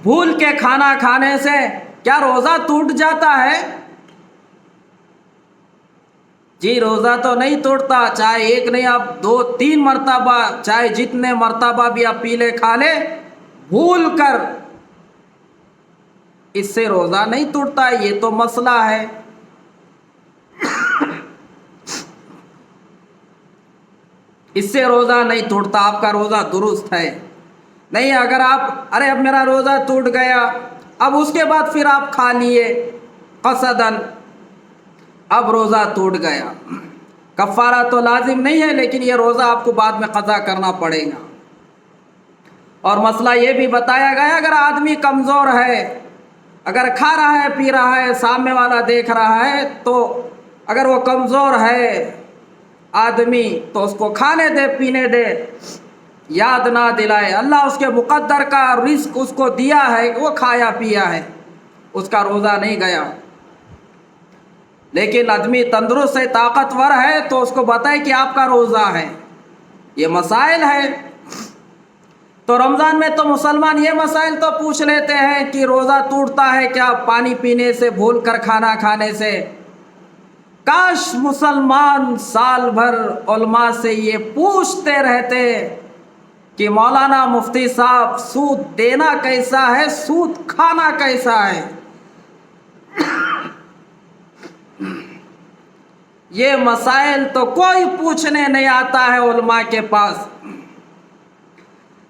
Speaker 1: بھول کے کھانا کھانے سے کیا روزہ ٹوٹ جاتا ہے؟ جی روزہ تو نہیں ٹوٹتا، چاہے ایک نہیں آپ 2-3 مرتبہ، چاہے جتنے مرتبہ بھی آپ پی لے کھا لے، بھول کر، اس سے روزہ نہیں ٹوٹتا. یہ تو مسئلہ ہے. اس سے روزہ نہیں ٹوٹتا، آپ کا روزہ درست ہے. نہیں اگر آپ اب میرا روزہ ٹوٹ گیا، اب اس کے بعد پھر آپ کھا لیے قصداً، اب روزہ ٹوٹ گیا. کفارہ تو لازم نہیں ہے، لیکن یہ روزہ آپ کو بعد میں قضا کرنا پڑے گا. اور مسئلہ یہ بھی بتایا گیا اگر آدمی کمزور ہے، اگر کھا رہا ہے، پی رہا ہے، سامنے والا دیکھ رہا ہے، تو اگر وہ کمزور ہے آدمی تو اس کو کھانے دے، پینے دے، یاد نہ دلائے. اللہ اس کے مقدر کا رزق اس کو دیا ہے، وہ کھایا پیا ہے، اس کا روزہ نہیں گیا. لیکن آدمی تندرست ہے، طاقتور ہے، تو اس کو بتائے کہ آپ کا روزہ ہے. یہ مسائل ہے. تو رمضان میں تو مسلمان یہ مسائل تو پوچھ لیتے ہیں کہ روزہ ٹوٹتا ہے کیا پانی پینے سے، بھول کر کھانا کھانے سے. کاش مسلمان سال بھر علماء سے یہ پوچھتے رہتے کہ مولانا مفتی صاحب سود دینا کیسا ہے، سود کھانا کیسا ہے. یہ مسائل تو کوئی پوچھنے نہیں آتا ہے علماء کے پاس.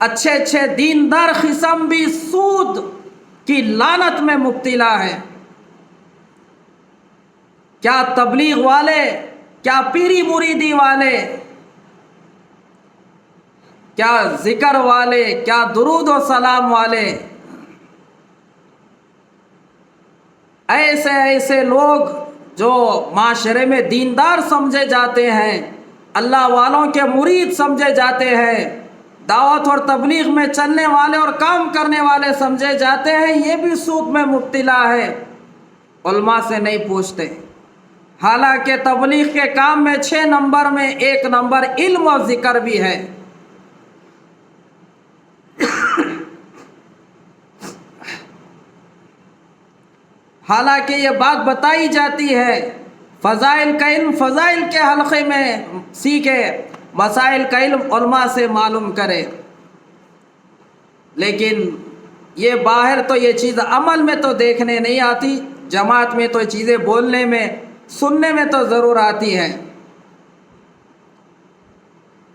Speaker 1: اچھے اچھے دیندار قسم بھی سود کی لعنت میں مبتلا ہے. کیا تبلیغ والے، کیا پیری مریدی والے، کیا ذکر والے، کیا درود و سلام والے، ایسے ایسے لوگ جو معاشرے میں دیندار سمجھے جاتے ہیں، اللہ والوں کے مرید سمجھے جاتے ہیں، دعوت اور تبلیغ میں چلنے والے اور کام کرنے والے سمجھے جاتے ہیں، یہ بھی سود میں مبتلا ہے. علماء سے نہیں پوچھتے. حالانکہ تبلیغ کے کام میں 6 نمبر میں 1 نمبر علم و ذکر بھی ہے. حالانکہ یہ بات بتائی جاتی ہے فضائل کا علم فضائل کے حلقے میں سیکھے، مسائل کا علم علماء سے معلوم کرے. لیکن یہ باہر تو یہ چیز عمل میں تو دیکھنے نہیں آتی، جماعت میں تو یہ چیزیں بولنے میں، سننے میں تو ضرور آتی ہے.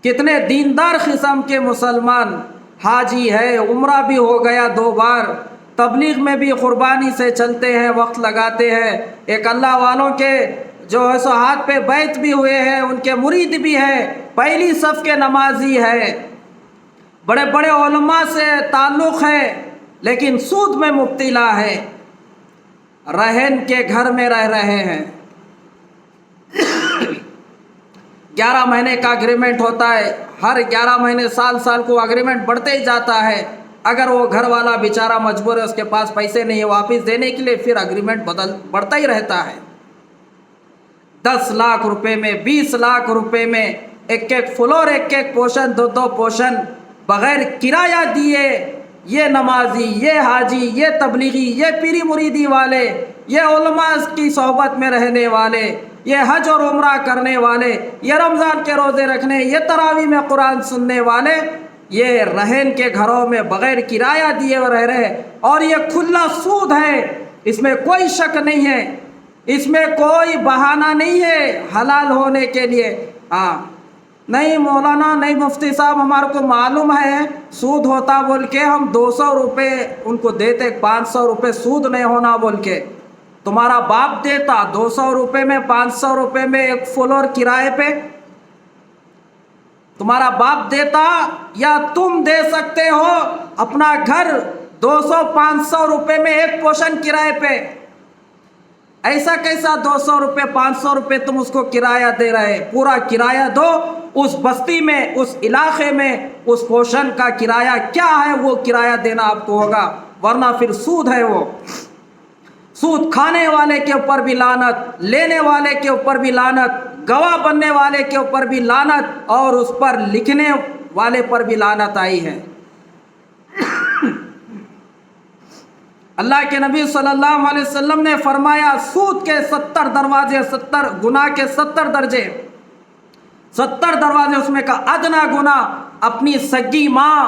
Speaker 1: کتنے دیندار قسم کے مسلمان حاجی ہے، عمرہ بھی ہو گیا 2 بار، تبلیغ میں بھی قربانی سے چلتے ہیں، وقت لگاتے ہیں. ایک اللہ والوں کے جو ہے سو ہاتھ پہ بیعت بھی ہوئے ہیں، ان کے مرید بھی ہیں، پہلی صف کے نمازی ہے، بڑے بڑے علماء سے تعلق ہے، لیکن سود میں مبتلا ہے، رہن کے گھر میں رہ رہے ہیں. 11 مہینے کا اگریمنٹ ہوتا ہے، ہر 11 مہینے سال کو اگریمنٹ بڑھتے ہی جاتا ہے. اگر وہ گھر والا بیچارہ مجبور ہے، اس کے پاس پیسے نہیں ہے واپس دینے کے لیے، پھر اگریمنٹ بڑھتا ہی رہتا ہے. 10 لاکھ روپے میں، 20 لاکھ روپے میں، ایک فلور، ایک پوشن، 2 پوشن بغیر کرایہ دیے یہ نمازی، یہ حاجی، یہ تبلیغی، یہ پیری مریدی والے، یہ علماء کی صحبت میں رہنے والے، یہ حج اور عمرہ کرنے والے، یہ رمضان کے روزے رکھنے، یہ تراویح میں قرآن سننے والے، یہ رہن کے گھروں میں بغیر کرایہ دیے رہ رہے، اور یہ کھلا سود ہے، اس میں کوئی شک نہیں ہے، اس میں کوئی بہانہ نہیں ہے حلال ہونے کے لیے۔ ہاں نہیں مولانا، نہیں مفتی صاحب، ہمارے کو معلوم ہے سود ہوتا بول کے ہم 200 روپے ان کو دیتے، 500 روپے سود نہیں ہونا بول کے۔ تمہارا باپ دیتا 200 روپے میں، 500 روپے میں ایک فلور کرائے پہ؟ تمہارا باپ دیتا یا تم دے سکتے ہو اپنا گھر 200-500 روپے میں ایک پوشن کرائے پہ؟ ایسا کیسا 200 روپے 500 روپے تم اس کو کرایہ دے رہے؟ پورا کرایہ دو، اس بستی میں، اس علاقے میں اس پوشن کا کرایہ کیا ہے وہ کرایہ دینا آپ کو ہوگا، ورنہ پھر سود ہے وہ۔ سود کھانے والے کے اوپر بھی لعنت، لینے والے کے اوپر بھی لعنت، گواہ بننے والے کے اوپر بھی لعنت، اور اس پر لکھنے والے پر بھی لعنت آئی ہے۔ اللہ کے نبی صلی اللہ علیہ وسلم نے فرمایا سود کے 70 دروازے، 70 گناہ کے 70 درجے، 70 دروازے، اس میں کا ادنا گناہ اپنی سگی ماں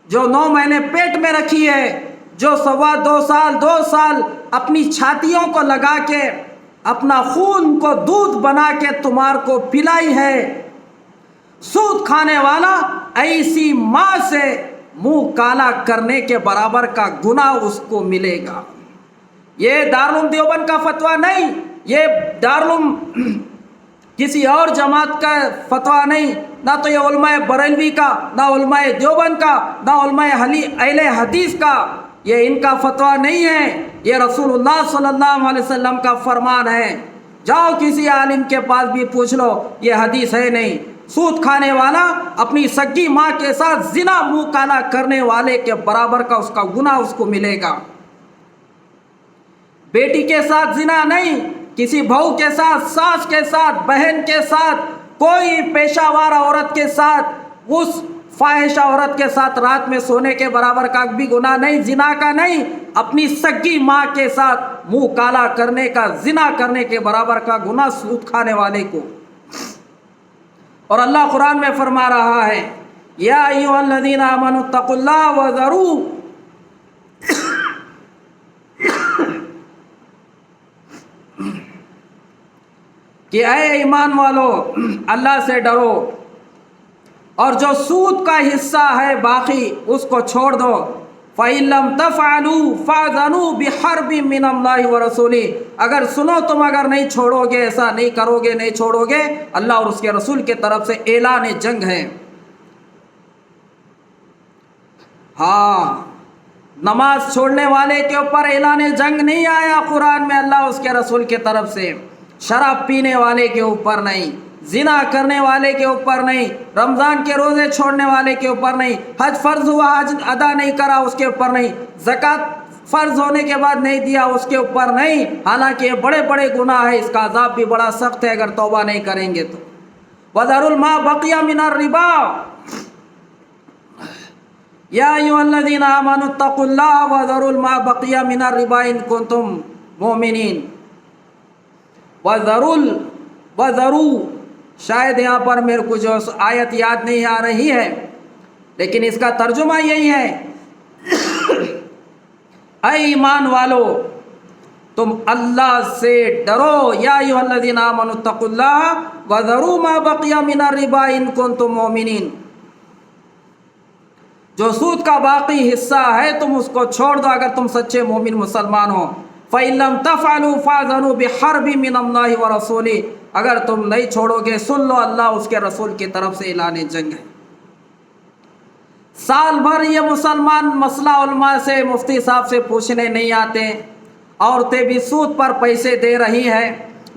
Speaker 1: جو 9 مہینے پیٹ میں رکھی ہے، جو 2 سال اپنی چھاتیوں کو لگا کے اپنا خون کو دودھ بنا کے تمہار کو پلائی ہے، سود کھانے والا ایسی ماں سے منہ کالا کرنے کے برابر کا گناہ اس کو ملے گا۔ یہ دارالعلوم دیوبند کا فتویٰ نہیں، یہ دارالعلوم کسی اور جماعت کا فتویٰ نہیں، نہ تو یہ علماء بریلوی کا، نہ علماء دیوبند کا، نہ علماء اہل حدیث کا، یہ ان کا فتویٰ نہیں ہے، یہ رسول اللہ صلی اللہ علیہ وسلم کا فرمان ہے۔ جاؤ کسی عالم کے پاس بھی پوچھ لو، یہ حدیث ہے نہیں۔ سود کھانے والا اپنی سگی ماں کے ساتھ زنا منہ کالا کرنے والے کے برابر کا اس کا گناہ اس کو ملے گا۔ بیٹی کے ساتھ زنا نہیں، کسی بہو کے ساتھ، ساس کے ساتھ، بہن کے ساتھ، کوئی پیشہ وار عورت کے ساتھ، اس فاحشہ عورت کے ساتھ رات میں سونے کے برابر کا بھی گناہ نہیں، زنا کا نہیں، اپنی سگی ماں کے ساتھ منہ کالا کرنے کا، زنا کرنے کے برابر کا گناہ سود کھانے والے کو۔ اور اللہ قرآن میں فرما رہا ہے یا ایھا الذین آمنوا اتقوا اللہ وذروا کہ اے ایمان والو اللہ سے ڈرو، اور جو سود کا حصہ ہے باقی اس کو چھوڑ دو۔ فَإِن لَّمْ تَفْعَلُوا فَأْذَنُوا بِحَرْبٍ مِّنَ اللَّهِ وَرَسُولِهِ، اگر سنو تم اگر نہیں چھوڑو گے، ایسا نہیں کرو گے، نہیں چھوڑو گے، اللہ اور اس کے رسول کے طرف سے اعلان جنگ ہے۔ ہاں نماز چھوڑنے والے کے اوپر اعلان جنگ نہیں آیا قرآن میں اللہ اس کے رسول کے طرف سے، شراب پینے والے کے اوپر نہیں، زنا کرنے والے کے اوپر نہیں، رمضان کے روزے چھوڑنے والے کے اوپر نہیں، حج فرض ہوا حج ادا نہیں کرا اس کے اوپر نہیں، زکوٰۃ فرض ہونے کے بعد نہیں دیا اس کے اوپر نہیں، حالانکہ یہ بڑے بڑے گناہ ہے، اس کا عذاب بھی بڑا سخت ہے اگر توبہ نہیں کریں گے تو۔ وَذَرُوا الْمَا بَقِيَ مِنَ الرِّبَا یا ایھا الذین آمنوا اتقوا اللہ وذروا ما بقی من الربا ان کنتم مؤمنین۔ وذروا شاید یہاں پر میرے کو جو آیت یاد نہیں آ رہی ہے، لیکن اس کا ترجمہ یہی ہے اے ایمان والو تم اللہ سے ڈرو، یا ایھا الذین آمنوا اتقوا اللہ وذروا ما بقی من الربا ان کنتم مؤمنین، جو سود کا باقی حصہ ہے تم اس کو چھوڑ دو اگر تم سچے مومن مسلمان ہو۔ فَإِن لَّمْ تَفْعَلُوا فَأْذَنُوا بِحَرْبٍ مِّنَ اللَّهِ وَرَسُولِهِ، اگر تم نہیں چھوڑو گے سن لو اللہ اس کے رسول کی طرف سے اعلان جنگ ہے۔ سال بھر یہ مسلمان مسئلہ علماء سے، مفتی صاحب سے پوچھنے نہیں آتے، عورتیں بھی سود پر پیسے دے رہی ہیں،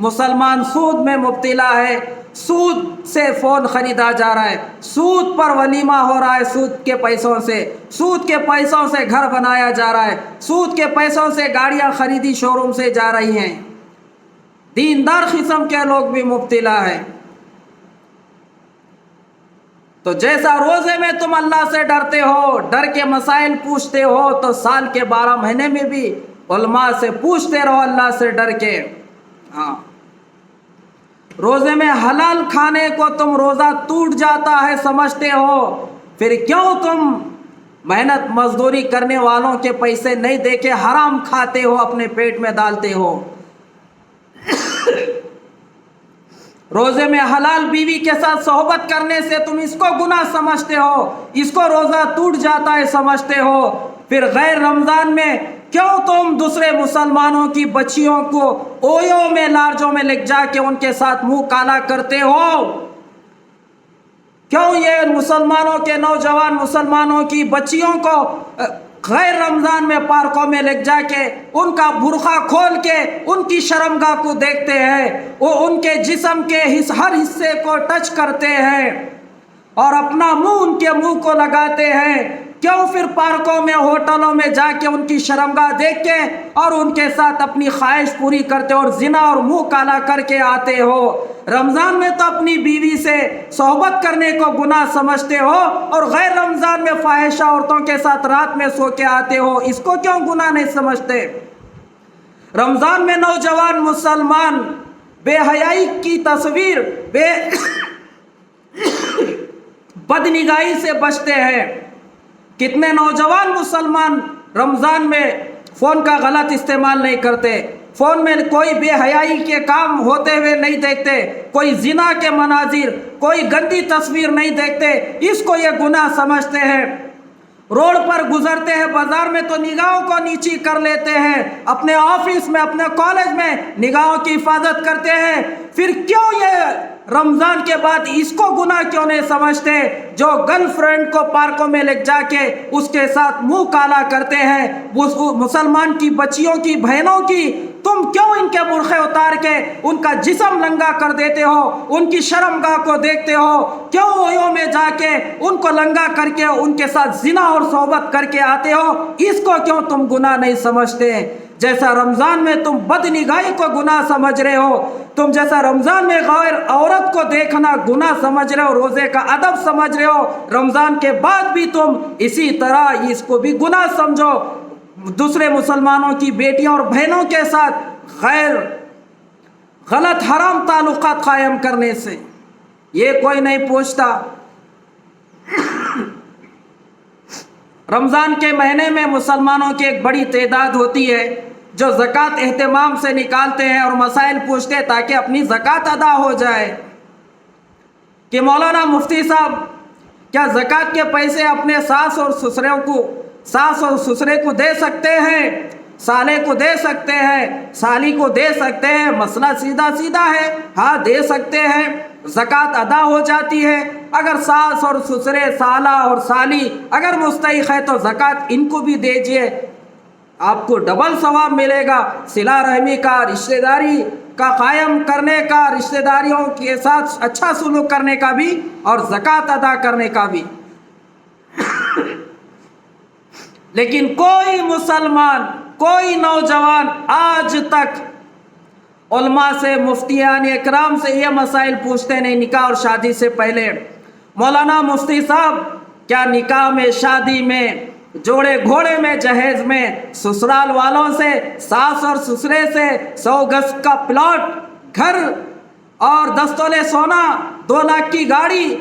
Speaker 1: مسلمان سود میں مبتلا ہے، سود سے فون خریدا جا رہا ہے، سود پر ولیمہ ہو رہا ہے، سود کے پیسوں سے، سود کے پیسوں سے گھر بنایا جا رہا ہے، سود کے پیسوں سے گاڑیاں خریدی شو روم سے جا رہی ہیں، دیندار قسم کے لوگ بھی مبتلا ہیں۔ تو جیسا روزے میں تم اللہ سے ڈرتے ہو، ڈر کے مسائل پوچھتے ہو، تو سال کے 12 مہینے میں بھی علماء سے پوچھتے رہو اللہ سے ڈر کے۔ ہاں، روزے میں حلال کھانے کو تم روزہ ٹوٹ جاتا ہے سمجھتے ہو، پھر کیوں تم محنت مزدوری کرنے والوں کے پیسے نہیں دے کے حرام کھاتے ہو، اپنے پیٹ میں ڈالتے ہو؟ روزے میں حلال بیوی کے ساتھ صحبت کرنے سے تم اس کو گناہ سمجھتے ہو، اس کو روزہ ٹوٹ جاتا ہے سمجھتے ہو، پھر غیر رمضان میں کیوں تم دوسرے مسلمانوں کی بچیوں کو اویوں میں لارجوں میں لے جا کے ان کے ساتھ منہ کالا کرتے ہو؟ کیوں یہ مسلمانوں کے نوجوان مسلمانوں کی بچیوں کو غیر رمضان میں پارکوں میں لے جا کے ان کا برقع کھول کے ان کی شرمگاہ کو دیکھتے ہیں، وہ ان کے جسم کے ہر حصے کو ٹچ کرتے ہیں اور اپنا منہ ان کے منہ کو لگاتے ہیں؟ کیوں پھر پارکوں میں ہوٹلوں میں جا کے ان کی شرمگاہ دیکھ کے اور ان کے ساتھ اپنی خواہش پوری کرتے اور زنا اور منہ کالا کر کے آتے ہو؟ رمضان میں تو اپنی بیوی سے صحبت کرنے کو گناہ سمجھتے ہو اور غیر رمضان میں فاحشہ عورتوں کے ساتھ رات میں سو کے آتے ہو، اس کو کیوں گناہ نہیں سمجھتے؟ رمضان میں نوجوان مسلمان بے حیائی کی تصویر، بدنگاہی سے بچتے ہیں۔ کتنے نوجوان مسلمان رمضان میں فون کا غلط استعمال نہیں کرتے، فون میں کوئی بے حیائی کے کام ہوتے ہوئے نہیں دیکھتے، کوئی زنا کے مناظر، کوئی گندی تصویر نہیں دیکھتے، اس کو یہ گناہ سمجھتے ہیں۔ روڈ پر گزرتے ہیں، بازار میں تو نگاہوں کو نیچی کر لیتے ہیں، اپنے آفس میں اپنے کالج میں نگاہوں کی حفاظت کرتے ہیں، پھر کیوں یہ رمضان کے بعد اس کو گناہ کیوں نہیں سمجھتے؟ جو گرل فرینڈ کو پارکوں میں لے جا کے اس کے ساتھ منہ کالا کرتے ہیں، مسلمان کی بچیوں کی بہنوں کی، تم کیوں ان کے برقعے اتار کے ان کا جسم ننگا کر دیتے ہو، ان کی شرمگاہ کو دیکھتے ہو؟ کیوں اویوں میں جا کے ان کو ننگا کر کے ان کے ساتھ زنا اور صحبت کر کے آتے ہو؟ اس کو کیوں تم گناہ نہیں سمجھتے؟ جیسا رمضان میں تم بدنگاہی کو گناہ سمجھ رہے ہو، تم جیسا رمضان میں غیر عورت کو دیکھنا گناہ سمجھ رہے ہو، روزے کا ادب سمجھ رہے ہو، رمضان کے بعد بھی تم اسی طرح اس کو بھی گناہ سمجھو، دوسرے مسلمانوں کی بیٹیوں اور بہنوں کے ساتھ غلط حرام تعلقات قائم کرنے سے۔ یہ کوئی نہیں پوچھتا۔ رمضان کے مہینے میں مسلمانوں کی ایک بڑی تعداد ہوتی ہے جو زکوٰۃ اہتمام سے نکالتے ہیں اور مسائل پوچھتے ہیں تاکہ اپنی زکوٰۃ ادا ہو جائے کہ مولانا مفتی صاحب کیا زکوٰۃ کے پیسے اپنے ساس اور سسرے کو دے سکتے ہیں، سالے کو دے سکتے ہیں، سالی کو دے سکتے ہیں؟ مسئلہ سیدھا ہے، ہاں دے سکتے ہیں، زکوٰۃ ادا ہو جاتی ہے۔ اگر ساس اور سسرے، سالہ اور سالی اگر مستحق ہے تو زکوٰۃ ان کو بھی دیجیے، آپ کو ڈبل ثواب ملے گا، صلہ رحمی کا، رشتہ داری کا قائم کرنے کا، رشتہ داریوں کے ساتھ اچھا سلوک کرنے کا بھی اور زکوٰۃ ادا کرنے کا بھی۔ لیکن کوئی مسلمان، کوئی نوجوان آج تک علماء سے، مفتیان اکرام سے یہ مسائل پوچھتے نہیں نکاح اور شادی سے پہلے، مولانا مفتی صاحب کیا نکاح میں، شادی میں، جوڑے گھوڑے میں، جہیز میں سسرال والوں سے، ساس اور سسرے سے 100 گز کا پلاٹ، گھر اور 10 تولے سونا، 2 لاکھ کی گاڑی،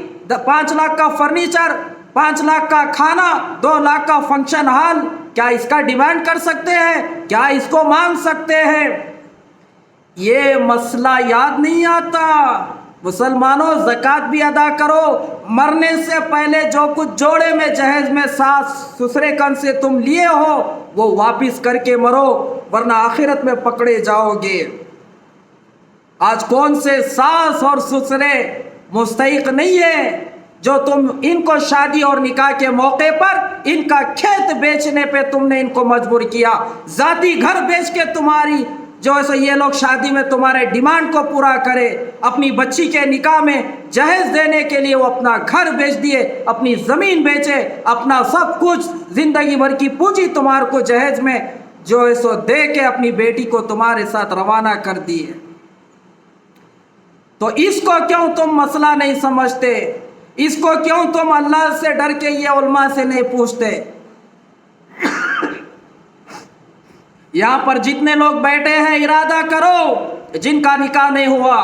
Speaker 1: 5 لاکھ کا فرنیچر، 5 لاکھ کا کھانا، 2 لاکھ کا فنکشن ہال، کیا اس کا ڈیمانڈ کر سکتے ہیں؟ کیا اس کو مانگ سکتے ہیں؟ یہ مسئلہ یاد نہیں آتا؟ مسلمانوں زکوٰۃ بھی ادا کرو، مرنے سے پہلے جو کچھ جوڑے میں، جہیز میں، ساس سسرے کن سے تم لیے ہو وہ واپس کر کے مرو، ورنہ آخرت میں پکڑے جاؤ گے۔ آج کون سے ساس اور سسرے مستحق نہیں ہے جو تم ان کو شادی اور نکاح کے موقع پر ان کا کھیت بیچنے پہ تم نے ان کو مجبور کیا، ذاتی گھر بیچ کے تمہاری جو ایسا یہ لوگ شادی میں تمہارے ڈیمانڈ کو پورا کرے، اپنی بچی کے نکاح میں جہیز دینے کے لیے وہ اپنا گھر بیچ دیے، اپنی زمین بیچے، اپنا سب کچھ، زندگی بھر کی پونجی تمہارے کو جہیز میں جو ہے سو دے کے اپنی بیٹی کو تمہارے ساتھ روانہ کر دیے۔ تو اس کو کیوں تم مسئلہ نہیں سمجھتے؟ اس کو کیوں تم اللہ سے ڈر کے یہ علماء سے نہیں پوچھتے؟ یہاں پر جتنے لوگ بیٹھے ہیں ارادہ کرو، جن کا نکاح نہیں ہوا،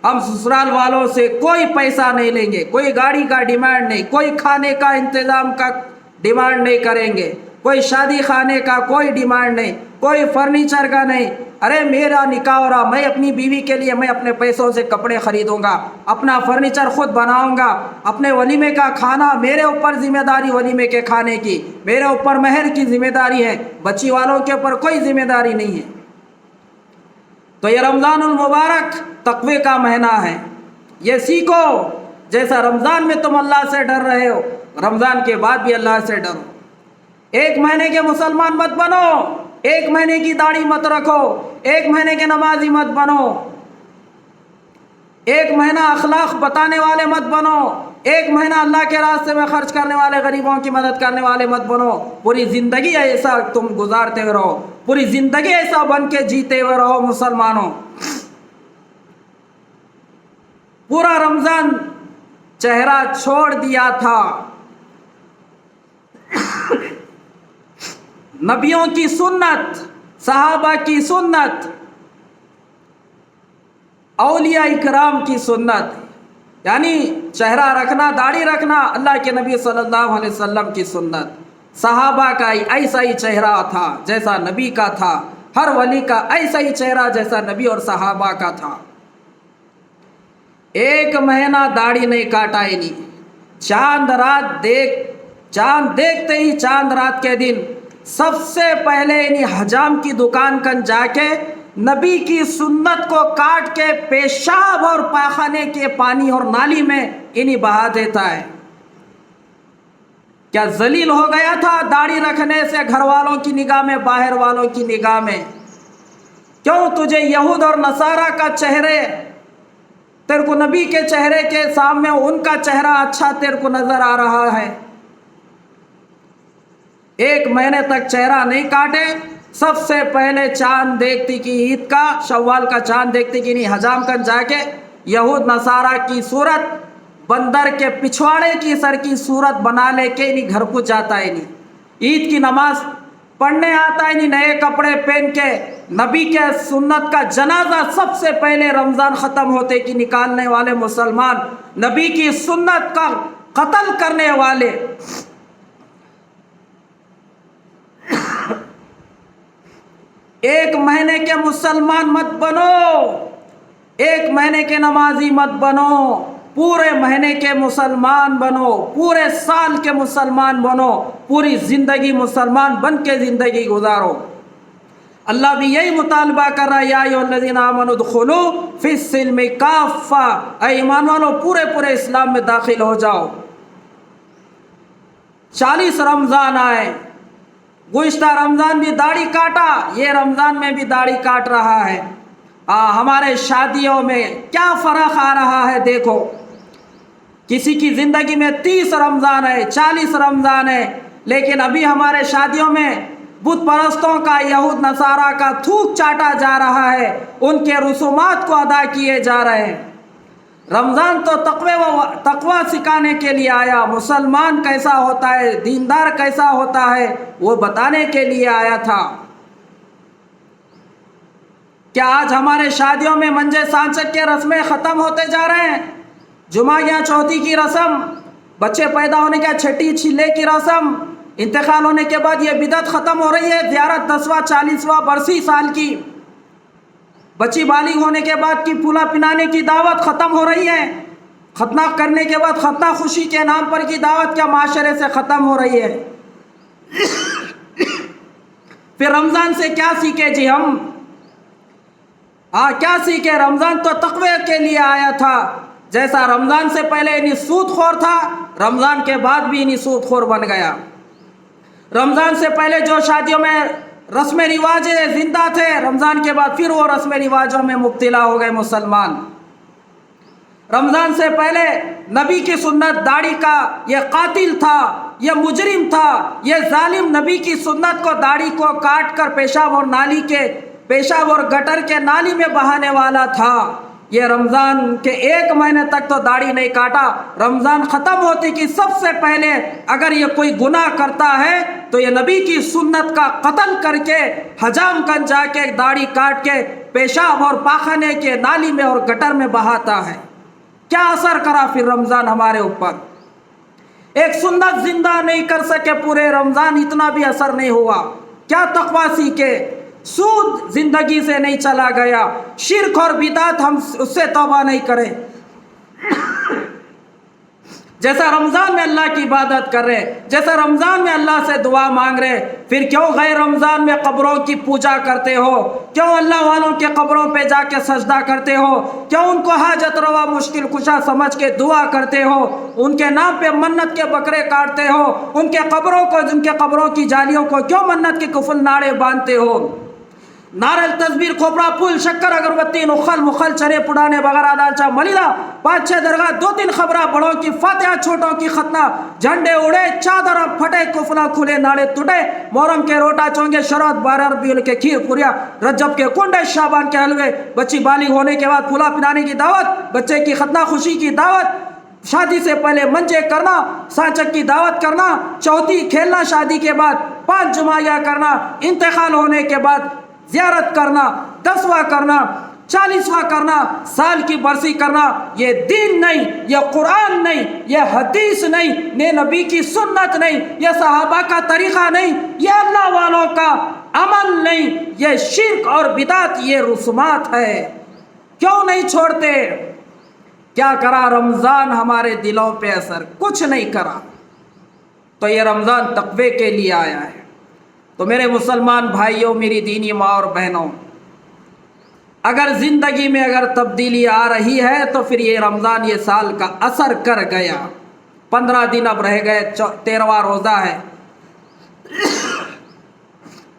Speaker 1: ہم سسرال والوں سے کوئی پیسہ نہیں لیں گے، کوئی گاڑی کا ڈیمانڈ نہیں، کوئی کھانے کا انتظام کا ڈیمانڈ نہیں کریں گے، کوئی شادی خانے کا کوئی ڈیمانڈ نہیں، کوئی فرنیچر کا نہیں۔ ارے میرا نکاح ہو رہا، میں اپنی بیوی کے لیے میں اپنے پیسوں سے کپڑے خریدوں گا، اپنا فرنیچر خود بناؤں گا، اپنے ولیمے کا کھانا میرے اوپر ذمہ داری، ولیمے کے کھانے کی میرے اوپر، مہر کی ذمہ داری ہے، بچی والوں کے اوپر کوئی ذمہ داری نہیں ہے۔ تو یہ رمضان المبارک تقوی کا مہینہ ہے، یہ سیکھو۔ جیسا رمضان میں تم اللہ سے ڈر رہے ہو، رمضان کے بعد بھی اللہ سے ڈرو۔ ایک مہینے کے مسلمان مت بنو، ایک مہینے کی داڑھی مت رکھو، ایک مہینے کے نمازی مت بنو، ایک مہینہ اخلاق بتانے والے مت بنو، ایک مہینہ اللہ کے راستے میں خرچ کرنے والے، غریبوں کی مدد کرنے والے مت بنو۔ پوری زندگی ایسا تم گزارتے ہوئے رہو، پوری زندگی ایسا بن کے جیتے ہوئے رہو مسلمانوں۔ پورا رمضان چہرہ چھوڑ دیا تھا، نبیوں کی سنت، صحابہ کی سنت، اولیاء اکرام کی سنت، یعنی چہرہ رکھنا، داڑھی رکھنا اللہ کے نبی صلی اللہ علیہ وسلم کی سنت۔ صحابہ کا ایسا ہی چہرہ تھا جیسا نبی کا تھا، ہر ولی کا ایسا ہی چہرہ جیسا نبی اور صحابہ کا تھا۔ ایک مہینہ داڑھی نہیں کاٹا ہی نہیں، چاند دیکھتے ہی چاند رات کے دن سب سے پہلے حجام کی دکان کن جا کے نبی کی سنت کو کاٹ کے پیشاب اور پاخانے کے پانی اور نالی میں بہا دیتا ہے۔ کیا ذلیل ہو گیا تھا داڑھی رکھنے سے گھر والوں کی نگاہ میں، باہر والوں کی نگاہ میں؟ کیوں تجھے یہود اور نصارہ کا چہرے، تیرے کو نبی کے چہرے کے سامنے ان کا چہرہ اچھا تیرے کو نظر آ رہا ہے؟ ایک مہینے تک چہرہ نہیں کاٹے، سب سے پہلے چاند دیکھتی کی عید کا، شوال کا چاند دیکھتی کی نہیں، حجام کن جا کے یہود نصارہ کی صورت، بندر کے پچھواڑے کی سر کی صورت بنا لے کے نہیں گھر کو جاتا ہے، نہیں عید کی نماز پڑھنے آتا ہے، نہیں نئے کپڑے پہن کے نبی کے سنت کا جنازہ سب سے پہلے رمضان ختم ہوتے کی نکالنے والے مسلمان، نبی کی سنت کا قتل کرنے والے۔ ایک مہینے کے مسلمان مت بنو، ایک مہینے کے نمازی مت بنو، پورے مہینے کے مسلمان بنو، پورے سال کے مسلمان بنو، پوری زندگی مسلمان بن کے زندگی گزارو۔ اللہ بھی یہی مطالبہ کر رہا ہے، یا ایھا الذین آمنوا ادخلوا فی السلم کافہ، اے ایمان والو پورے اسلام میں داخل ہو جاؤ۔ 40 رمضان آئے، گزشتہ رمضان بھی داڑھی کاٹا، یہ رمضان میں بھی داڑھی کاٹ رہا ہے۔ ہمارے شادیوں میں کیا فرق آ رہا ہے دیکھو، کسی کی زندگی میں 30 رمضان ہے، 40 رمضان ہے، لیکن ابھی ہمارے شادیوں میں بت پرستوں کا، یہود نصارہ کا تھوک چاٹا جا رہا ہے، ان کے رسومات کو ادا کیے جا رہے ہیں۔ رمضان تو تقوی سکھانے کے لیے آیا، مسلمان کیسا ہوتا ہے، دیندار کیسا ہوتا ہے وہ بتانے کے لیے آیا تھا۔ کیا آج ہمارے شادیوں میں منجے سانچک کے رسمیں ختم ہوتے جا رہے ہیں؟ جمعہ یا چوتھی کی رسم، بچے پیدا ہونے کا چھٹی چھلے کی رسم، انتقال ہونے کے بعد یہ بدعت ختم ہو رہی ہے، زیارت 10واں 40واں برسی سال کی، بچی بالغ ہونے کے بعد کی پھولا پلانے کی دعوت ختم ہو رہی ہے، ختنہ کرنے کے بعد ختنہ خوشی کے نام پر کی دعوت کیا معاشرے سے ختم ہو رہی ہے۔ پھر رمضان سے کیا سیکھے جی ہم؟ کیا سیکھے؟ رمضان تو تقوی کے لیے آیا تھا، جیسا رمضان سے پہلے سود خور تھا، رمضان کے بعد بھی سود خور بن گیا۔ رمضان سے پہلے جو شادیوں میں رسم رواج زندہ تھے، رمضان کے بعد پھر وہ رسم رواجوں میں مبتلا ہو گئے مسلمان۔ رمضان سے پہلے نبی کی سنت داڑھی کا یہ قاتل تھا، یہ مجرم تھا، یہ ظالم نبی کی سنت کو، داڑھی کو کاٹ کر پیشاب اور گٹر کے نالی میں بہانے والا تھا، یہ رمضان کے 1 مہینے تک تو داڑھی نہیں کاٹا، رمضان ختم ہوتے کہ سب سے پہلے اگر یہ کوئی گناہ کرتا ہے تو یہ نبی کی سنت کا قتل کر کے حجام کن جا کے داڑھی کاٹ کے پیشاب اور پاخانے کے نالی میں اور گٹر میں بہاتا ہے۔ کیا اثر کرا پھر رمضان ہمارے اوپر؟ ایک سنت زندہ نہیں کر سکے پورے رمضان، اتنا بھی اثر نہیں ہوا۔ کیا تقویٰ سیکھے؟ سود زندگی سے نہیں چلا گیا، شرک اور بدعت ہم اس سے توبہ نہیں کرے۔ جیسا رمضان میں اللہ کی عبادت کر رہے، جیسا رمضان میں اللہ سے دعا مانگ رہے، پھر کیوں غیر رمضان میں قبروں کی پوجا کرتے ہو؟ کیوں اللہ والوں کے قبروں پہ جا کے سجدہ کرتے ہو؟ کیوں ان کو حاجت روا مشکل کشا سمجھ کے دعا کرتے ہو؟ ان کے نام پہ منت کے بکرے کاٹتے ہو؟ ان کے قبروں کی جالیوں کو کیوں منت کے کفل ناڑے باندھتے ہو؟ نارل تصویر کھوپڑا پھول شکر اگربتی نخل مخل چرے پڑانے وغیرہ دالچا ملیلا 5-6 درگاہ 2-3 خبریں بڑوں کی فاتحہ چھوٹوں کی ختنہ جھنڈے اڑے چادر پھٹے کفلا کھلے ناڑے ٹوٹے محرم کے روٹا چونگے شرط 12 ربیع کے کھیر پوریا رجب کے کنڈے شعبان کے حلوے بچی بالغ ہونے کے بعد پھولا پلانے کی دعوت بچے کی ختنہ خوشی کی دعوت شادی سے پہلے منجے کرنا سانچک کی دعوت کرنا چوتھی کھیلنا شادی کے بعد 5 جمعیہ کرنا انتقال ہونے کے بعد زیارت کرنا 10واں کرنا 40واں کرنا سال کی برسی کرنا یہ دین نہیں یہ قرآن نہیں یہ حدیث نہیں یہ نبی کی سنت نہیں یہ صحابہ کا طریقہ نہیں یہ اللہ والوں کا عمل نہیں یہ شرک اور بدعت یہ رسومات ہے۔ کیوں نہیں چھوڑتے؟ کیا کرا رمضان ہمارے دلوں پہ اثر؟ کچھ نہیں کرا۔ تو یہ رمضان تقوی کے لیے آیا ہے۔ تو میرے مسلمان بھائیوں میری دینی ماں اور بہنوں اگر زندگی میں اگر تبدیلی آ رہی ہے تو پھر یہ رمضان یہ سال کا اثر کر گیا۔ 15 دن اب رہ گئے 13واں روزہ ہے۔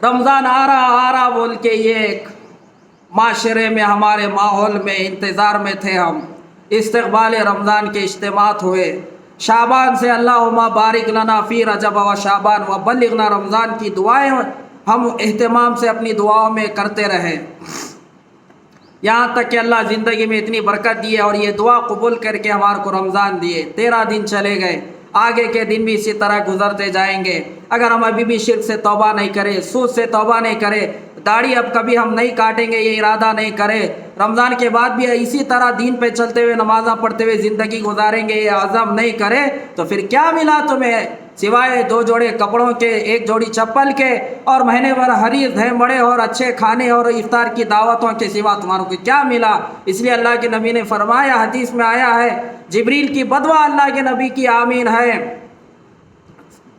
Speaker 1: رمضان آ رہا بول کے یہ ایک معاشرے میں ہمارے ماحول میں انتظار میں تھے ہم۔ استقبال رمضان کے اجتماعات ہوئے شعبان سے اللہم بارک لنا فی رجب و شعبان و بلغنا رمضان کی دعائیں ہم اہتمام سے اپنی دعاؤں میں کرتے رہے یہاں تک کہ اللہ زندگی میں اتنی برکت دیے اور یہ دعا قبول کر کے ہمارے کو رمضان دیے۔ 13 دن چلے گئے، آگے کے دن بھی اسی طرح گزرتے جائیں گے۔ اگر ہم ابھی بھی شرک سے توبہ نہیں کرے، سود سے توبہ نہیں کرے، داڑھی اب کبھی ہم نہیں کاٹیں گے یہ ارادہ نہیں کرے، رمضان کے بعد بھی اسی طرح دین پہ چلتے ہوئے نمازاں پڑھتے ہوئے زندگی گزاریں گے یہ عزم نہیں کرے تو پھر کیا ملا تمہیں سوائے 2 جوڑے کپڑوں کے 1 جوڑی چپل کے اور مہینے بھر حریص ہیں بڑے اور اچھے کھانے اور افطار کی دعوتوں کے سوا تمہارے کو کیا ملا؟ اس لیے اللہ کے نبی نے فرمایا، حدیث میں آیا ہے، جبریل کی بدعا اللہ کے نبی کی آمین ہے،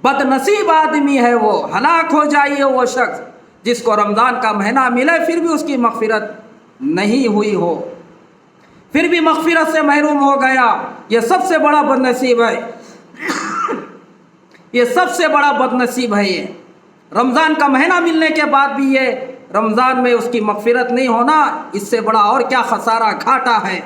Speaker 1: بد نصیب آدمی ہے وہ، ہلاک ہو جائیے وہ شخص جس کو رمضان کا مہینہ ملے پھر بھی اس کی مغفرت نہیں ہوئی ہو، پھر بھی مغفرت سے محروم ہو گیا۔ یہ سب سے بڑا بد نصیب ہے، یہ سب سے بڑا بد نصیب ہے۔ یہ رمضان کا مہینہ ملنے کے بعد بھی یہ رمضان میں اس کی مغفرت نہیں ہونا، اس سے بڑا اور کیا خسارہ گھاٹا ہے۔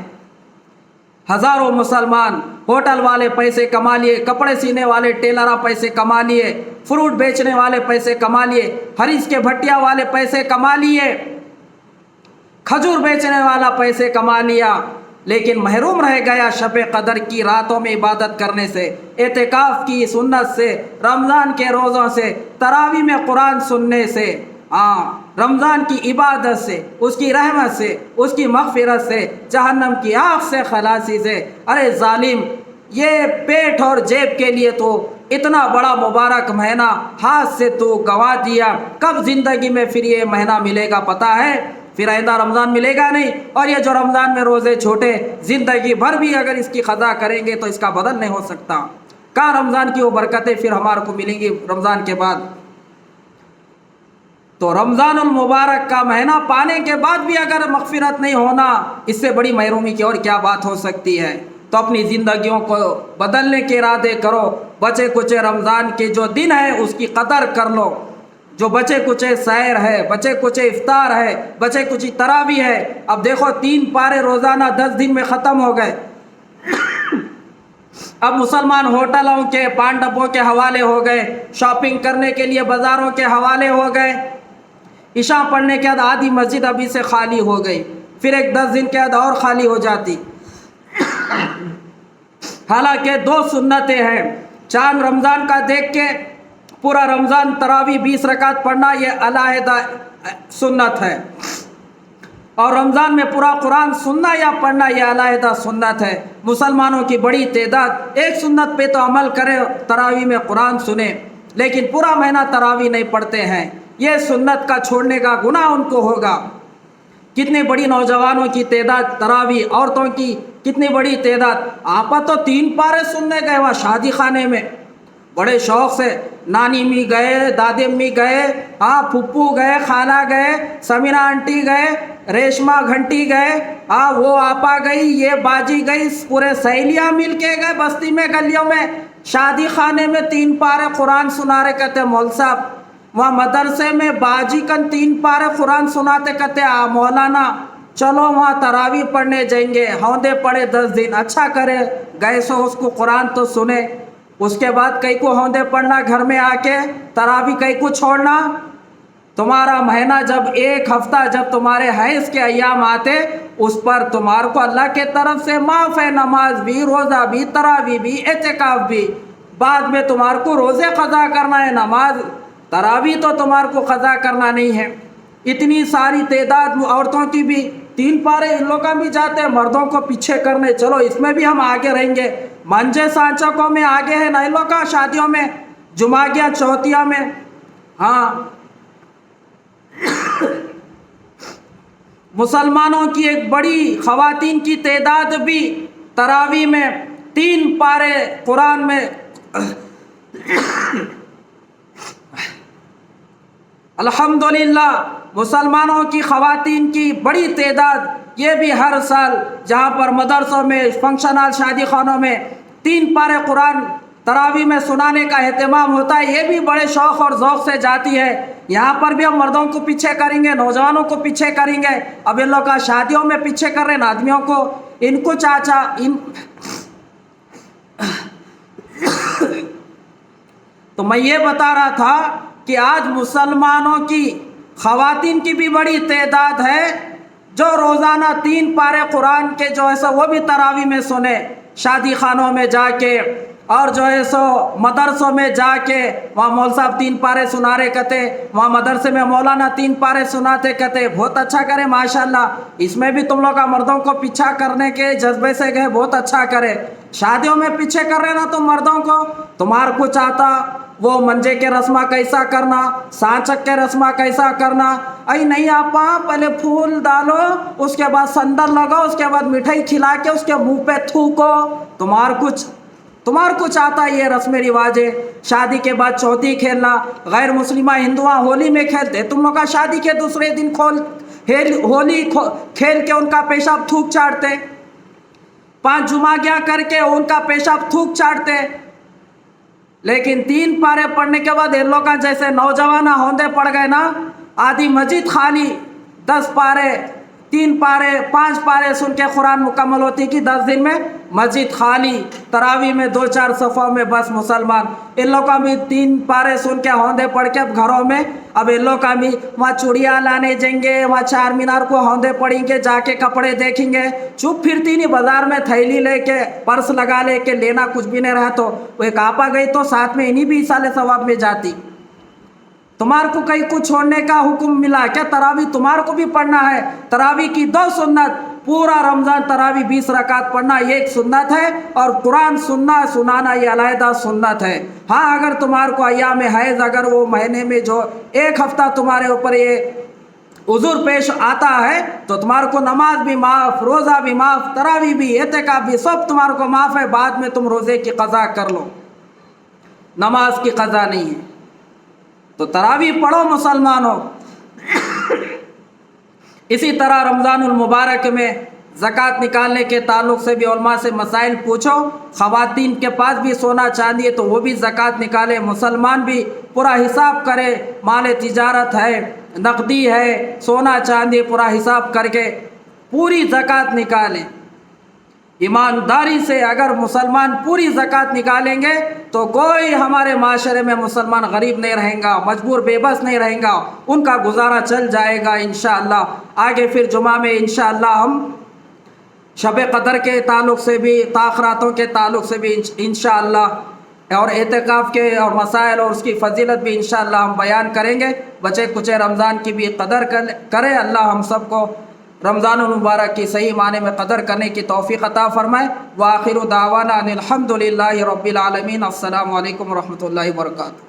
Speaker 1: ہزاروں مسلمان ہوٹل والے پیسے کما لیے، کپڑے سینے والے ٹیلرہ پیسے کما لیے، فروٹ بیچنے والے پیسے کما لیے، حریص کے بھٹیا والے پیسے کما لیے، کھجور بیچنے والا پیسے کما لیا، لیکن محروم رہ گیا شب قدر کی راتوں میں عبادت کرنے سے، اعتکاف کی سنت سے، رمضان کے روزوں سے، تراویح میں قرآن سننے سے، رمضان کی عبادت سے، اس کی رحمت سے، اس کی مغفرت سے، جہنم کی آگ سے خلاصی سے۔ ارے ظالم، یہ پیٹ اور جیب کے لیے تو اتنا بڑا مبارک مہینہ ہاتھ سے تو گنوا دیا، کب زندگی میں پھر یہ مہینہ ملے گا پتہ ہے؟ پھر آئندہ رمضان ملے گا نہیں۔ اور یہ جو رمضان میں روزے چھوٹے زندگی بھر بھی اگر اس کی قضا کریں گے تو اس کا بدل نہیں ہو سکتا۔ کہاں رمضان کی وہ برکتیں پھر ہمارے کو ملیں گی رمضان کے بعد؟ تو رمضان المبارک کا مہینہ پانے کے بعد بھی اگر مغفرت نہیں ہونا، اس سے بڑی محرومی کی اور کیا بات ہو سکتی ہے؟ تو اپنی زندگیوں کو بدلنے کے ارادے کرو۔ بچے کچے رمضان کے جو دن ہے اس کی قدر کر لو، جو بچے کچے سحر ہے، بچے کچے افطار ہے، بچے کچی تراویح ہے۔ اب دیکھو 3 پارے روزانہ 10 دن میں ختم ہو گئے۔ اب مسلمان ہوٹلوں کے پان ڈبوں کے حوالے ہو گئے، شاپنگ کرنے کے لیے بازاروں کے حوالے ہو گئے۔ عشاء پڑھنے کے بعد آدھی مسجد ابھی سے خالی ہو گئی، پھر ایک 10 دن کے بعد اور خالی ہو جاتی. حالانکہ 2 سنتیں ہیں. چاند رمضان کا دیکھ کے پورا رمضان تراویح 20 رکعت پڑھنا یہ علیحدہ سنت ہے، اور رمضان میں پورا قرآن سننا یا پڑھنا یہ علیحدہ سنت ہے. مسلمانوں کی بڑی تعداد ایک سنت پہ تو عمل کرے، تراویح میں قرآن سنے، لیکن پورا مہینہ تراویح نہیں پڑھتے ہیں. یہ سنت کا چھوڑنے کا گناہ ان کو ہوگا. کتنی بڑی نوجوانوں کی تعداد تراویح، عورتوں کی کتنی بڑی تعداد. آپا تو 3 پارے سننے گئے وہاں شادی خانے میں بڑے شوق سے. نانی امی گئے، دادی امی گئے، ہاں پھپھو گئے، خالہ گئے، سمیرہ آنٹی گئے، ریشما گھنٹی گئے، ہاں وہ آپا گئی، یہ باجی گئی، پورے سہیلیاں مل کے گئے بستی میں گلیوں میں شادی خانے میں 3 پارے قرآن سنا رہے. کہتے مول صاحب وہاں مدرسے میں باجی کن 3 پارے قرآن سناتے. کہتے مولانا چلو وہاں تراویح پڑھنے جائیں گے. ہوندے پڑے 10 دن، اچھا کرے گئے سو اس کو قرآن تو سنے. اس کے بعد کئی کو ہوندے پڑھنا گھر میں آ کے، تراویح کئی کو چھوڑنا. تمہارا مہینہ جب 1 ہفتہ جب تمہارے حیض کے ایام آتے، اس پر تمہارے کو اللہ کے طرف سے معاف ہے. نماز بھی، روزہ بھی، تراویح بھی، اعتکاف بھی. بعد میں تمہارے کو روزے قضا کرنا ہے، نماز تراویح تو تمہارے کو قضا کرنا نہیں ہے. اتنی ساری تعداد عورتوں کی بھی 3 پارے ان لوگوں کا بھی جاتے ہیں مردوں کو پیچھے کرنے. چلو اس میں بھی ہم آگے رہیں گے. منجے سانچکوں میں آگے ہیں ان لوگوں کا، شادیوں میں، جمعہ چوتھیاں میں. ہاں مسلمانوں کی ایک بڑی خواتین کی تعداد بھی تراویح میں 3 پارے قرآن میں الحمدللہ مسلمانوں کی خواتین کی بڑی تعداد یہ بھی ہر سال جہاں پر مدرسوں میں، فنکشن ہال، شادی خانوں میں 3 پارے قرآن تراویح میں سنانے کا اہتمام ہوتا ہے. یہ بھی بڑے شوق اور ذوق سے جاتی ہے. یہاں پر بھی ہم مردوں کو پیچھے کریں گے، نوجوانوں کو پیچھے کریں گے. اب ان لوگ کا شادیوں میں پیچھے کر رہے ہیں آدمیوں کو. ان کو چاچا تو میں یہ بتا رہا تھا کہ آج مسلمانوں کی خواتین کی بھی بڑی تعداد ہے جو روزانہ 3 پارے قرآن کے جو ہے سو وہ بھی تراویح میں سنے، شادی خانوں میں جا کے اور جو ہے سو مدرسوں میں جا کے وہاں مول صاحب 3 پارے سنا رہے کہتے، وہاں مدرسے میں مولانا 3 پارے سناتے کہتے. بہت اچھا کرے ماشاءاللہ. اس میں بھی تم لوگ کا مردوں کو پیچھا کرنے کے جذبے سے گئے، بہت اچھا کرے. شادیوں میں پیچھے کر رہے نا تم مردوں کو. تمہارے کو چاہتا وہ منجے کے رسمہ کیسا کرنا، سانچک کے رسمہ کیسا کرنا. ای نہیں آپا پہلے پھول ڈالو، اس کے بعد سندر لگاؤ، اس کے بعد مٹھائی کھلا کے اس کے منہ پہ تھوکو. تمہارے کو چاہتا ہے یہ رسم رواج ہے. شادی کے بعد چوتھی کھیلنا. غیر مسلمہ ہندوآں ہولی میں کھیلتے، تم لوگ کا شادی کے دوسرے دن ہولی کھیل کے ان کا پیشاب تھوک چاٹتے. 5 جمعہ کر کے ان کا پیشاب تھوک چاٹتے. لیکن 3 پارے پڑھنے کے بعد ان لوگ کا جیسے نوجوان ہوندے پڑ گئے نا، آدھی مسجد خالی. 10 پارے، 3 پارے، 5 پارے سن کے قرآن مکمل ہوتی کہ 10 دن میں مسجد خالی. تراویح میں 2-4 صفوں میں بس مسلمان. ان لوگ کا بھی 3 پارے سن کے ہوندے پڑھ کے اب گھروں میں، اب ان لوگ کا بھی وہاں چوڑیاں لانے جائیں گے، وہاں 4 مینار کو ہوندے پڑیں گے، جا کے کپڑے دیکھیں گے. چپ پھرتی نہیں بازار میں تھیلی لے کے، پرس لگا لے کے، لینا کچھ بھی نہیں رہا. تو وہ ایک آپا گئی تو ساتھ میں انہیں بھی ایصال ثواب میں جاتی. تمہارے کو کہیں کچھ چھوڑنے کا حکم ملا کیا؟ تراویح تمہارے کو بھی پڑھنا ہے. تراویح کی 2 سنت، پورا رمضان تراویح 20 رکعت پڑھنا یہ ایک سنت ہے، اور قرآن سنانا یہ علیحدہ سنت ہے. ہاں اگر تمہارے کو ایام حیض، اگر وہ مہینے میں جو 1 ہفتہ تمہارے اوپر یہ عذر پیش آتا ہے تو تمہارے کو نماز بھی معاف، روزہ بھی معاف، تراویح بھی، اعتکاف بھی، سب تمہارے کو معاف ہے. بعد میں تم روزے کی قضا کر لو، نماز کی قضا نہیں ہے. تو تراویح پڑھو مسلمانوں. اسی طرح رمضان المبارک میں زکوٰۃ نکالنے کے تعلق سے بھی علماء سے مسائل پوچھو. خواتین کے پاس بھی سونا چاندی ہے تو وہ بھی زکوٰۃ نکالے. مسلمان بھی پورا حساب کرے، مال تجارت ہے، نقدی ہے، سونا چاندی، پورا حساب کر کے پوری زکوٰۃ نکالے. ایمانداری سے اگر مسلمان پوری زکوٰۃ نکالیں گے تو کوئی ہمارے معاشرے میں مسلمان غریب نہیں رہیں گا، مجبور بے بس نہیں رہیں گا، ان کا گزارا چل جائے گا انشاءاللہ۔ آگے پھر جمعہ میں انشاءاللہ ہم شب قدر کے تعلق سے بھی، تاخراتوں کے تعلق سے بھی انشاءاللہ، اور اعتکاف کے اور مسائل اور اس کی فضیلت بھی انشاءاللہ ہم بیان کریں گے۔ بچے کچے رمضان کی بھی قدر کرے، اللہ ہم سب کو رمضان المبارک کی صحیح معنی میں قدر کرنے کی توفیق عطا فرمائے۔ وآخر دعوانا ان الحمد للہ رب العالمین۔ السلام علیکم ورحمۃ اللہ وبرکاتہ۔